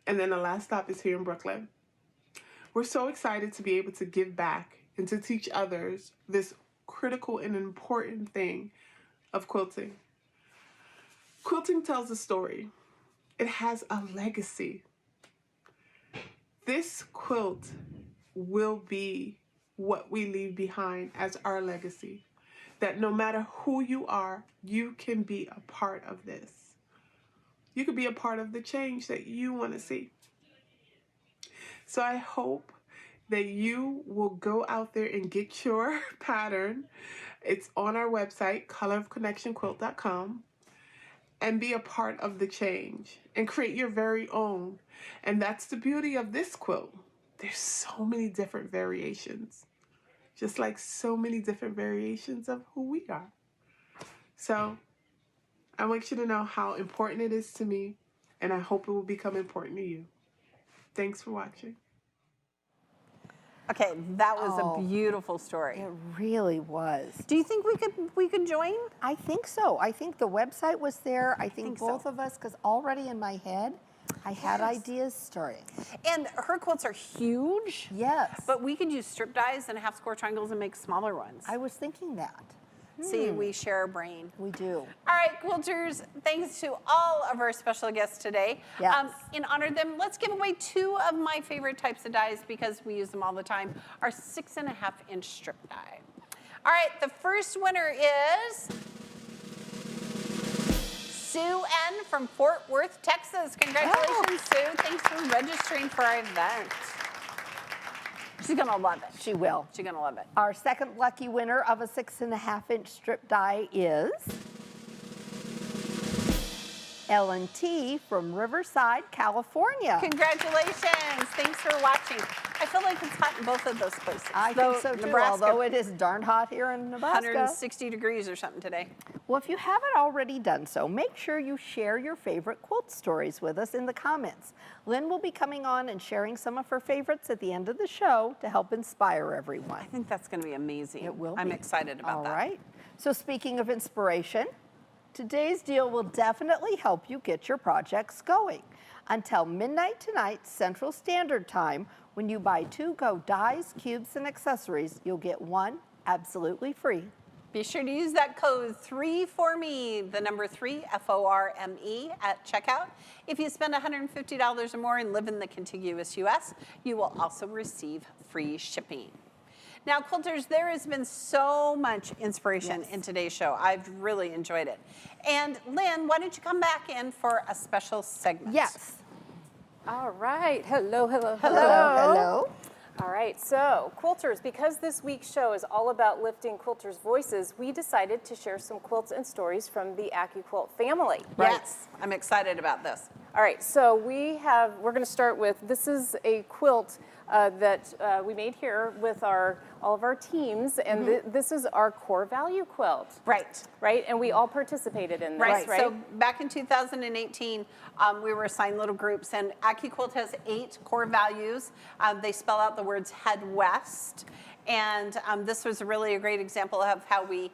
And then the last stop is here in Brooklyn. We're so excited to be able to give back and to teach others this critical and important thing of quilting. Quilting tells a story. It has a legacy. This quilt will be what we leave behind as our legacy. That no matter who you are, you can be a part of this. You could be a part of the change that you want to see. So I hope that you will go out there and get your pattern. It's on our website, colorofconnectionquilt.com, and be a part of the change and create your very own. And that's the beauty of this quilt. There's so many different variations, just like so many different variations of who we are. So I want you to know how important it is to me, and I hope it will become important to you. Thanks for watching.
Okay, that was a beautiful story.
It really was.
Do you think we could join?
I think so. I think the website was there. I think both
so.
of us, because already in my head, I had ideas starting.
And her quilts are huge.
Yes.
But we could use strip dies and half square triangles and make smaller ones.
I was thinking that.
See, we share a brain.
We do.
All right, quilters, thanks to all of our special guests today.
Yes.
In honor of them, let's give away 2 of my favorite types of dies because we use them all the time, our 6.5-inch strip die. All right, the first winner is Sue N. from Fort Worth, Texas. Congratulations, Sue. Thanks for registering for our event. She's gonna love it.
She will.
She's gonna love it.
Our second lucky winner of a 6.5-inch strip die is Ellen T. from Riverside, California.
Congratulations. Thanks for watching. I feel like it's hot in both of those places.
I think so too, although it is darn hot here in Nebraska.
160 degrees or something today.
Well, if you haven't already done so, make sure you share your favorite quilt stories with us in the comments. Lynn will be coming on and sharing some of her favorites at the end of the show to help inspire everyone.
I think that's going to be amazing.
It will be.
I'm excited about that.
All right. So speaking of inspiration, today's deal will definitely help you get your projects going. Until midnight tonight, Central Standard Time, when you buy 2 Go dies, cubes, and accessories, you'll get 1 absolutely free.
Be sure to use that code 3FORME, the number 3, F-O-R-M-E, at checkout. If you spend $150 or more and live in the contiguous U.S., you will also receive free shipping. Now, quilters, there has been so much inspiration in today's show. I've really enjoyed it. And Lynn, why don't you come back in for a special segment?
Yes.
All right. Hello, hello,
Hello. Hello.
All right, so quilters, because this week's show is all about lifting quilters' voices, we decided to share some quilts and stories from the AccuQuilt family.
Yes, I'm excited about this.
All right, so we're going to start with, this is a quilt that we made here with all of our teams, and this is our core value quilt.
Right.
Right, and we all participated in this, right?
So back in 2018, we were assigned little groups, and AccuQuilt has 8 core values. They spell out the words head west, and this was really a great example of how we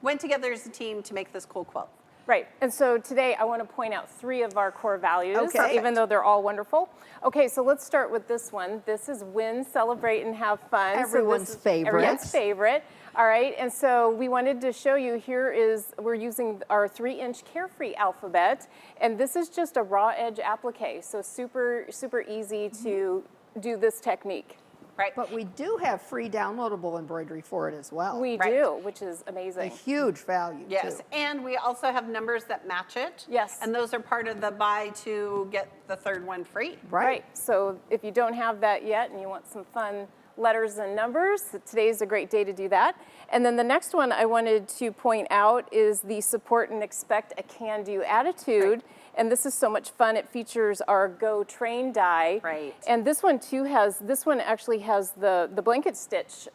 went together as a team to make this cool quilt.
Right, and so today I want to point out 3 of our core values,
Okay.
even though they're all wonderful. Okay, so let's start with this one. This is win, celebrate, and have fun.
Everyone's favorite.
Everyone's favorite. All right, and so we wanted to show you, we're using our 3-inch Carefree alphabet, and this is just a raw edge applique, so super, super easy to do this technique.
Right.
But we do have free downloadable embroidery for it as well.
We
Right.
do, which is
A
amazing.
huge value,
Yes,
too.
and we also have numbers that match it.
Yes.
And those are part of the buy to get the third one free.
Right. So if you don't have that yet and you want some fun letters and numbers, today's a great day to do that. And then the next one I wanted to point out is the support and expect a can-do attitude. And this is so much fun. It features our Go Train die.
Right.
And this one too actually has the blanket stitch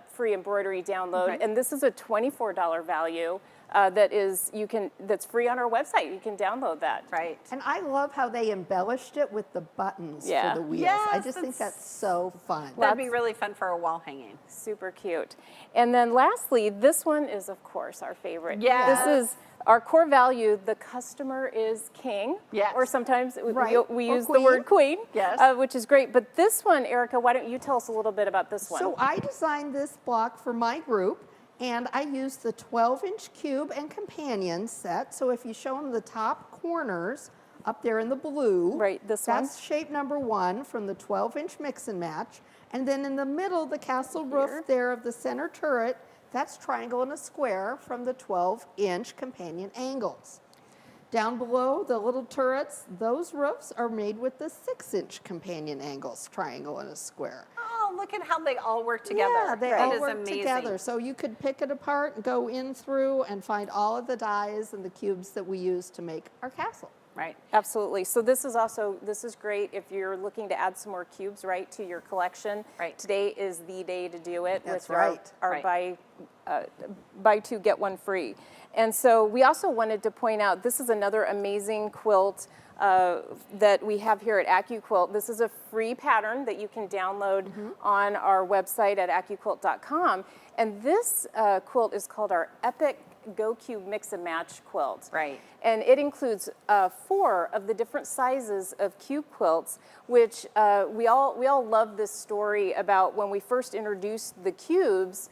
free embroidery download.
Right.
And this is a $24 value that's free on our website. You can download that.
Right.
And I love how they embellished it with the buttons
Yeah.
for the wheels. I
Yes,
just think
that's-
that's so fun.
That'd be really fun for a wall hanging.
Super cute. And then lastly, this one is of course our favorite.
Yes.
This is our core value, the customer is king.
Yes.
Or sometimes
Right.
we
Or
use the
queen.
word queen,
Yes.
which is great. But this one, Erica, why don't you tell us a little bit about this one?
So I designed this block for my group, and I used the 12-inch cube and companion set. So if you show them the top corners up there in the blue,
Right, this one.
that's shape number 1 from the 12-inch mix and match. And then in the middle, the castle roof there of the center turret, that's triangle and a square from the 12-inch companion angles. Down below, the little turrets, those roofs are made with the 6-inch companion angles, triangle and a square.
Oh, look at how they all work together.
Yeah, they
That
all
is
work
amazing.
together. So you could pick it apart and go in through and find all of the dies and the cubes that we use to make our castle.
Right.
Absolutely. So this is great if you're looking to add some more cubes, right, to your collection.
Right.
Today is the day to do it.
That's
with
right.
Our
Right.
buy two, get one free. And so we also wanted to point out, this is another amazing quilt that we have here at AccuQuilt. This is a free pattern that you can download on our website at accuquilt.com. And this quilt is called our Epic Gocube Mix and Match quilt.
Right.
And it includes 4 of the different sizes of cube quilts, which we all love this story about when we first introduced the cubes.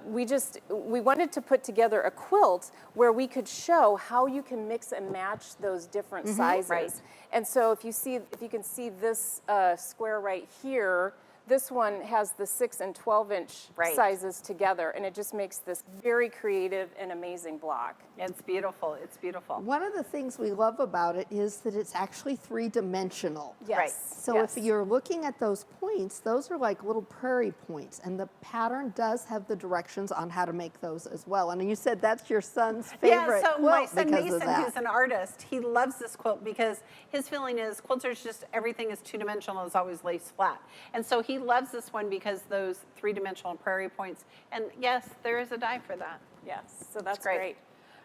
We wanted to put together a quilt where we could show how you can mix and match those different sizes.
Right.
And so if you can see this square right here, this one has the 6 and 12-inch
Right.
sizes together, and it just makes this very creative and amazing block.
It's beautiful. It's beautiful.
One of the things we love about it is that it's actually 3-dimensional.
Yes.
Right.
So
yes.
if you're looking at those points, those are like little prairie points, and the pattern does have the directions on how to make those as well. And you said that's your son's favorite
Yeah, so
quilt
my son
because of
Mason,
that.
who's an artist, he loves this quilt because his feeling is quilters just, everything is 2-dimensional, it's always lace flat. And so he loves this one because those 3-dimensional prairie points. And yes, there is a die for that.
Yes, so that's
great.
great.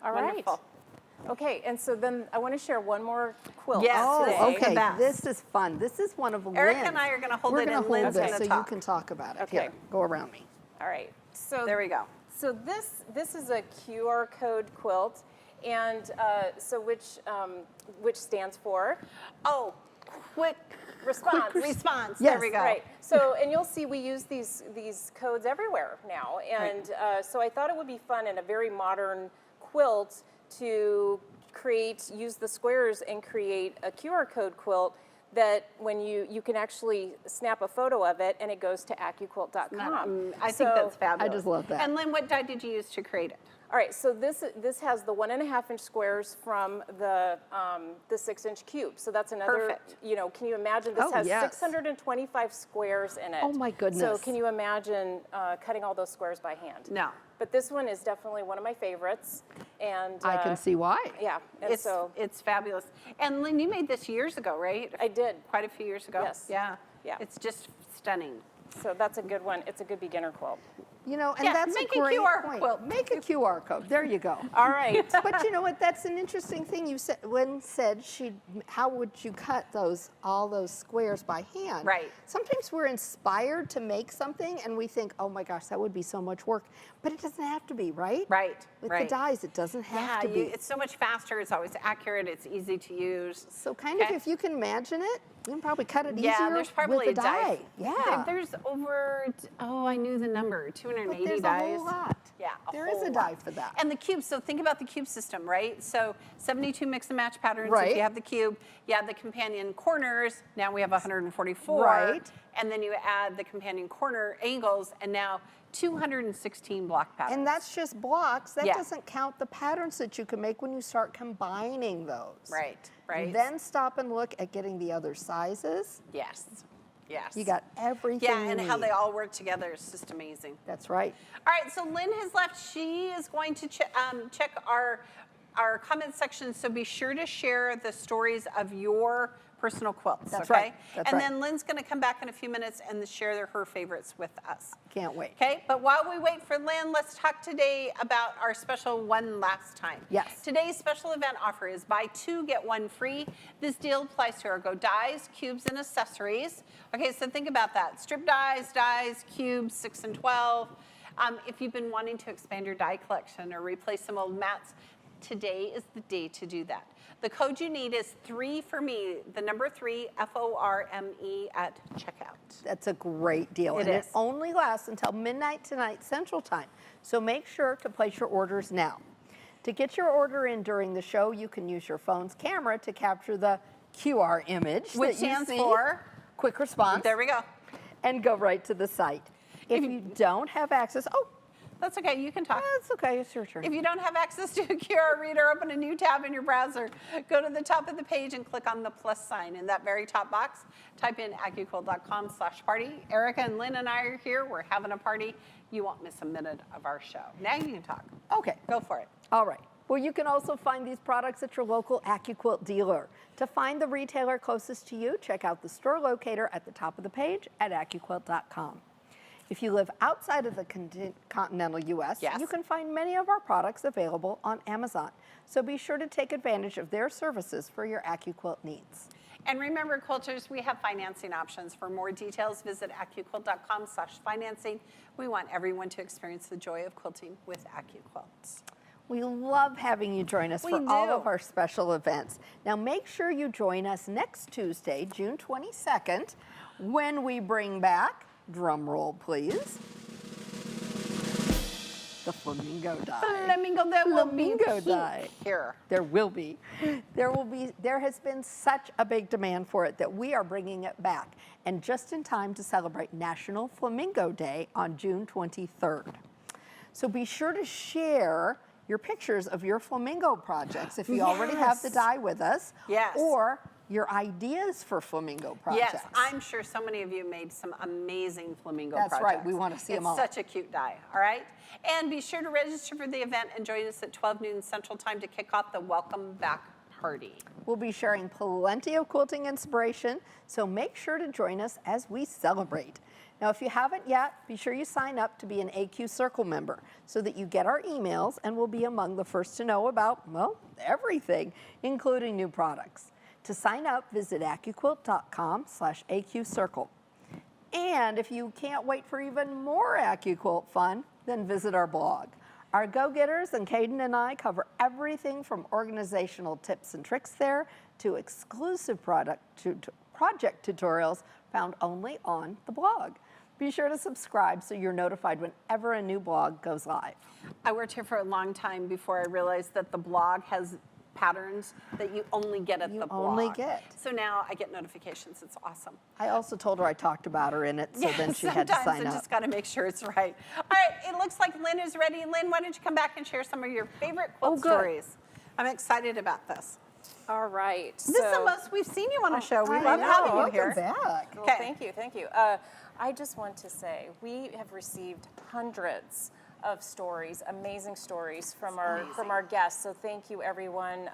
All right.
Wonderful.
Okay, and so then I want to share one more quilt
Yes,
Oh,
today.
the
okay.
best.
This is fun. This is one of
Erica
Lynn's.
and I are gonna hold
We're
it
gonna
and Lynn's
hold it
gonna
so
talk.
you can talk about it.
Okay.
Here, go around me.
All right. So
There we go.
So this is a QR code quilt, and which stands for
Oh, quick
response.
response.
Yes,
There we go.
Right. So, and you'll see we use these codes everywhere now, and so I thought it would be fun in a very modern quilt to use the squares and create a QR code quilt that when you can actually snap a photo of it and it goes to accuquilt.com.
I think that's fabulous.
I just love that.
And Lynn, what die did you use to create it?
All right, so this has the 1.5-inch squares from the 6-inch cube. So that's another,
Perfect.
Can you imagine this
Oh,
has
yes.
625 squares in it.
Oh, my
So
goodness.
can you imagine cutting all those squares by hand?
No.
But this one is definitely one of my favorites. And
I can see why.
Yeah, and
It's fabulous. And Lynn, you made this years ago, right?
I did.
Quite a few years ago.
Yes.
Yeah.
Yeah.
It's just stunning.
So that's a good one. It's a good beginner quilt.
And
Yeah,
that's
make
a
a
great
QR
point.
quilt.
Make a QR code. There you go.
All right.
But you know what? That's an interesting thing. You said Lynn said how would you cut all those squares by hand?
Right.
Sometimes we're inspired to make something and we think, oh my gosh, that would be so much work. But it doesn't have to be, right?
Right.
With
right.
the dies, it doesn't have to be.
It's so much faster. It's always accurate. It's easy to use.
So kind of
Okay.
if you can imagine it, you can probably cut it easier
Yeah, there's probably
with
a die.
Yeah.
There's over, I knew the number, 2.5 280
But there's
dies.
a whole lot.
Yeah,
There is a
whole
die
lot.
for that.
And the cube, so think about the cube system, right? So 72 mix and match patterns if
Right.
you have the cube. You add the companion corners, now we have 144.
Right.
And then you add the companion corner angles, and now 216 block patterns.
And that's just blocks. That
Yeah.
doesn't count the patterns that you can make when you start combining those.
Right, right.
Then stop and look at getting the other sizes.
Yes, yes.
You got everything
Yeah,
you
and
need.
how they all work together is just amazing.
That's right.
All right, so Lynn has left. She is going to check our comment section, so be sure to share the stories of your personal quilts,
That's
okay?
right, that's
and
right.
then Lynn's going to come back in a few minutes and share her favorites with us.
Can't wait.
Okay, but while we wait for Lynn, let's talk today about our special one last time.
Yes.
Today's special event offer is buy 2, get 1 free. This deal applies to our Go dies, cubes, and accessories. Okay, so think about that. Strip dies, cubes, 6 and 12. If you've been wanting to expand your die collection or replace some old mats, today is the day to do that. The code you need is 3 for me, the number 3, FORME at checkout.
That's a great deal.
It
and
is.
It only lasts until midnight tonight Central Time. So make sure to place your orders now. To get your order in during the show, you can use your phone's camera to capture the QR image
Which
that you
stands
see.
for?
Quick response.
There we go.
And go right to the site. If you don't have access,
That's okay, you can talk.
that's okay, it's your turn.
If you don't have access to a QR reader, open a new tab in your browser. Go to the top of the page and click on the plus sign. In that very top box, type in accuquilt.com/party. Erica and Lynn and I are here. We're having a party. You won't miss a minute of our show. Now you can talk.
Okay.
Go for it.
All right. Well, you can also find these products at your local AccuQuilt dealer. To find the retailer closest to you, check out the store locator at the top of the page at accuquilt.com. If you live outside of the continental U.S.,
Yes.
you can find many of our products available on Amazon. So be sure to take advantage of their services for your AccuQuilt needs.
And remember, quilters, we have financing options. For more details, visit accuquilt.com/financing. We want everyone to experience the joy of quilting with AccuQuilt.
We love having you join us
We
for all
do.
of our special events. Now make sure you join us next Tuesday, June 22nd, when we bring back, drum roll please, the flamingo die.
Flamingo, there will be
Flamingo
pink
die.
here.
There will be. There has been such a big demand for it that we are bringing it back, and just in time to celebrate National Flamingo Day on June 23rd. So be sure to share your pictures of your flamingo projects if you already have the
Yes.
die with us.
Yes.
Or your ideas for flamingo projects.
Yes, I'm sure so many of you made some amazing flamingo
That's
projects.
right, we wanna see 'em all.
It's such a cute die, all right? And be sure to register for the event and join us at 12 noon Central Time to kick off the Welcome Back Party.
We'll be sharing plenty of quilting inspiration, so make sure to join us as we celebrate. Now, if you haven't yet, be sure you sign up to be an AQ Circle member so that you get our emails and will be among the first to know about, well, everything, including new products. To sign up, visit accuquilt.com/AQCircle. And if you can't wait for even more AccuQuilt fun, then visit our blog. Our go-getters and Caden and I cover everything from organizational tips and tricks there to exclusive project tutorials found only on the blog. Be sure to subscribe so you're notified whenever a new blog goes live.
I worked here for a long time before I realized that the blog has patterns that you only get at the blog.
only get.
So now I get notifications. It's awesome.
I also told her I talked about her in it, so then she had to
Sometimes
sign
I
up.
just got to make sure it's right. All right, it looks like Lynn is ready. Lynn, why don't you come back and share some of your favorite quilt
good.
stories? I'm excited about this.
All right.
This is the most we've seen you on a show. We
I
love
know.
having you
Welcome
here.
back.
Well,
Okay.
thank you, thank you. I just want to say we have received hundreds of stories, amazing stories from our guests. So thank you, everyone.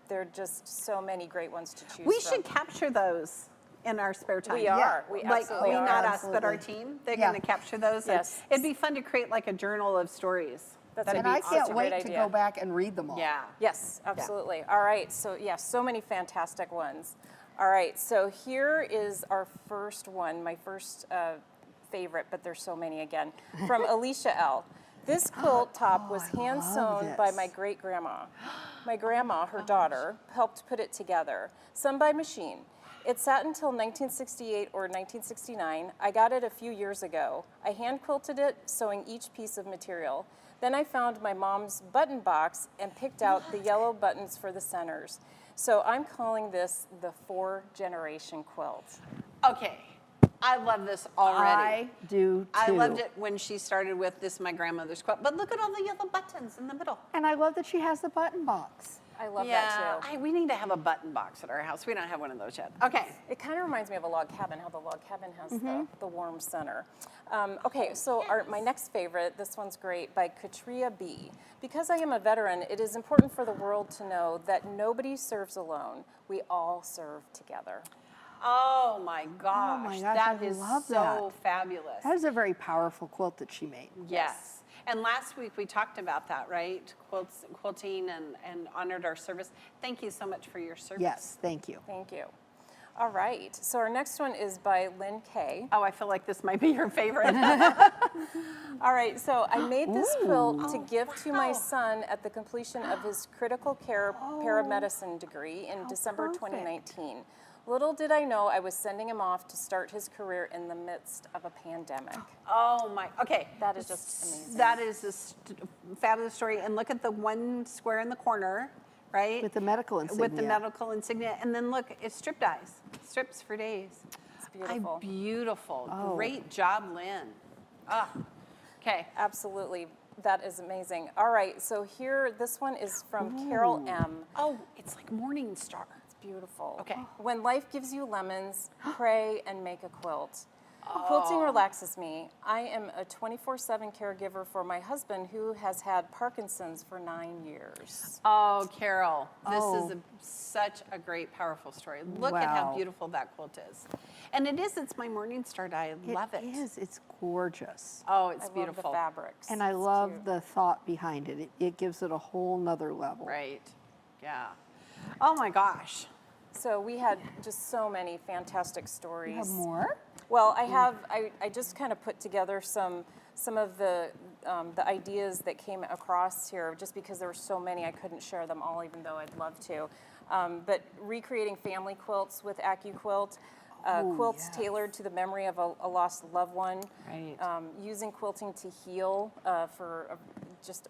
There are just so many great ones to choose
We
from.
should capture those in our spare time.
We are. We
Like,
absolutely are.
not us, but our
Absolutely.
team. They're
Yeah.
going to capture those. and
Yes.
It'd be fun to create like a journal of stories.
That's
That'd
And
be
I can't
awesome.
wait
Great
to
idea.
go back and read them all.
Yeah.
Yes, absolutely. All right, so yeah, so many fantastic ones. All right, so here is our first one, my first favorite, but there's so many again, from Alicia L. This quilt top was hand sewn by
this.
my great grandma. My grandma, her daughter, helped put it together, some by machine. It sat until 1968 or 1969. I got it a few years ago. I hand quilted it, sewing each piece of material. Then I found my mom's button box and picked out the yellow buttons for the centers. So I'm calling this the 4-generation quilt.
Okay, I love this already.
I do too.
I loved it when she started with this, my grandmother's quilt. But look at all the yellow buttons in the middle.
And I love that she has the button box.
I love that too.
We need to have a button box at our house. We don't have one of those yet. Okay.
It kind of reminds me of a log cabin, how the log cabin has the warm center. Okay, so my next favorite, this one's great, by Porfiria B. Because I am a veteran, it is important for the world to know that nobody serves alone. We all serve together.
Oh my gosh,
gosh,
that
I
is
love
so
that.
fabulous.
That is a very powerful quilt that she made.
Yes. And last week we talked about that, right? Quilting and honored our service. Thank you so much for your service.
Yes, thank you.
Thank you. All right, so our next one is by Lynn Kay.
Oh, I feel like this might be your favorite.
All right, so I made this quilt to give to my son at the completion of his critical care paramedicine degree in December 2019. Little did I know I was sending him off to start his career in the midst of a pandemic.
Oh my, okay.
That is just amazing.
That is a fabulous story. And look at the one square in the corner, right?
With the medical insignia.
With the medical insignia. And then look, it's strip dies. Strips for days.
It's beautiful.
Beautiful.
Oh.
Great job, Lynn. Ah, okay.
Absolutely. That is amazing. All right, so here, this one is from Carol M.
Oh, it's like Morning Star.
Beautiful.
Okay.
When life gives you lemons, pray and make a quilt. Quilting relaxes me. I am a 24/7 caregiver for my husband who has had Parkinson's for 9 years.
Oh, Carol, this is such a great, powerful story. Look at how
Wow.
beautiful that quilt is. And it's my Morning Star dye. I love it.
It is, it's gorgeous.
Oh, it's
I
beautiful.
love the fabrics.
And I
It's
love
cute.
the thought behind it. It gives it a whole nother level.
Right, yeah. Oh my gosh.
So we had just so many fantastic stories.
You have more?
Well, I just kind of put together some of the ideas that came across here, just because there were so many, I couldn't share them all, even though I'd love to. But recreating family quilts with AccuQuilt, quilts tailored to the memory of a lost loved one,
Right.
Using quilting to heal for just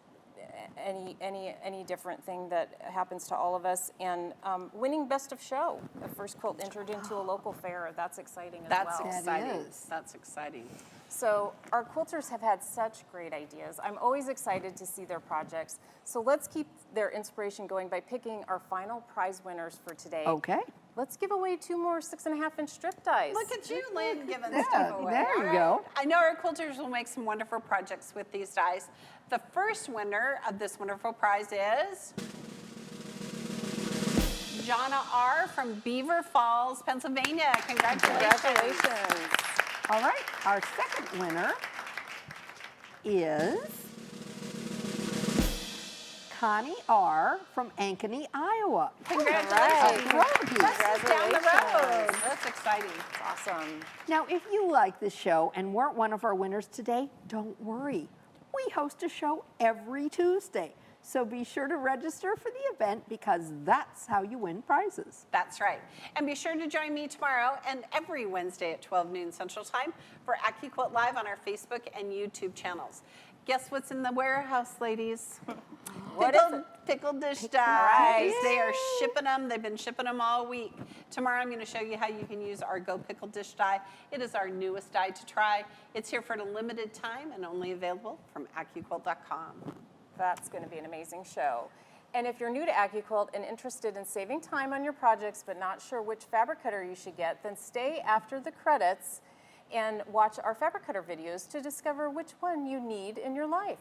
any different thing that happens to all of us, and winning best of show. The first quilt entered into a local fair. That's exciting as
That's
well.
exciting.
is.
That's exciting.
So our quilters have had such great ideas. I'm always excited to see their projects. So let's keep their inspiration going by picking our final prize winners for today.
Okay.
Let's give away 2 more 6.5-inch strip dies.
Look at you, Lynn, giving
Yeah,
stuff away.
there you
All
go.
I know our quilters will make some wonderful projects with these dies. The first winner of this wonderful prize is Jonna R. from Beaver Falls, Pennsylvania. Congratulations.
Congratulations.
All right, our second winner is Connie R. from Ankeny, Iowa.
Congratulations.
Right.
Down the road. That's exciting.
Awesome.
Now, if you like the show and weren't one of our winners today, don't worry. We host a show every Tuesday, so be sure to register for the event because that's how you win prizes.
That's right. And be sure to join me tomorrow and every Wednesday at 12 noon Central Time for AccuQuilt Live on our Facebook and YouTube channels. Guess what's in the warehouse, ladies?
What is it?
Pickled dish dyes.
Right.
They are shipping them. They've been shipping them all week. Tomorrow I'm going to show you how you can use our Go Pickled Dish dye. It is our newest dye to try. It's here for a limited time and only available from AccuQuilt.com.
That's going to be an amazing show. And if you're new to AccuQuilt and interested in saving time on your projects but not sure which fabric cutter you should get, then stay after the credits and watch our fabric cutter videos to discover which one you need in your life.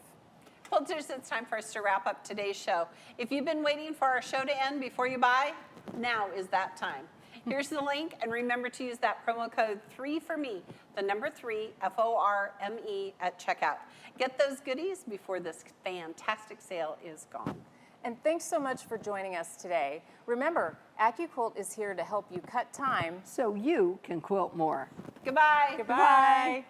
Quilters, it's time for us to wrap up today's show. If you've been waiting for our show to end before you buy, now is that time. Here's the link, and remember to use that promo code 3FORME, the number 3, FORME, at checkout. Get those goodies before this fantastic sale is gone.
And thanks so much for joining us today. Remember, AccuQuilt is here to help you cut time.
So you can quilt more.
Goodbye.
Goodbye.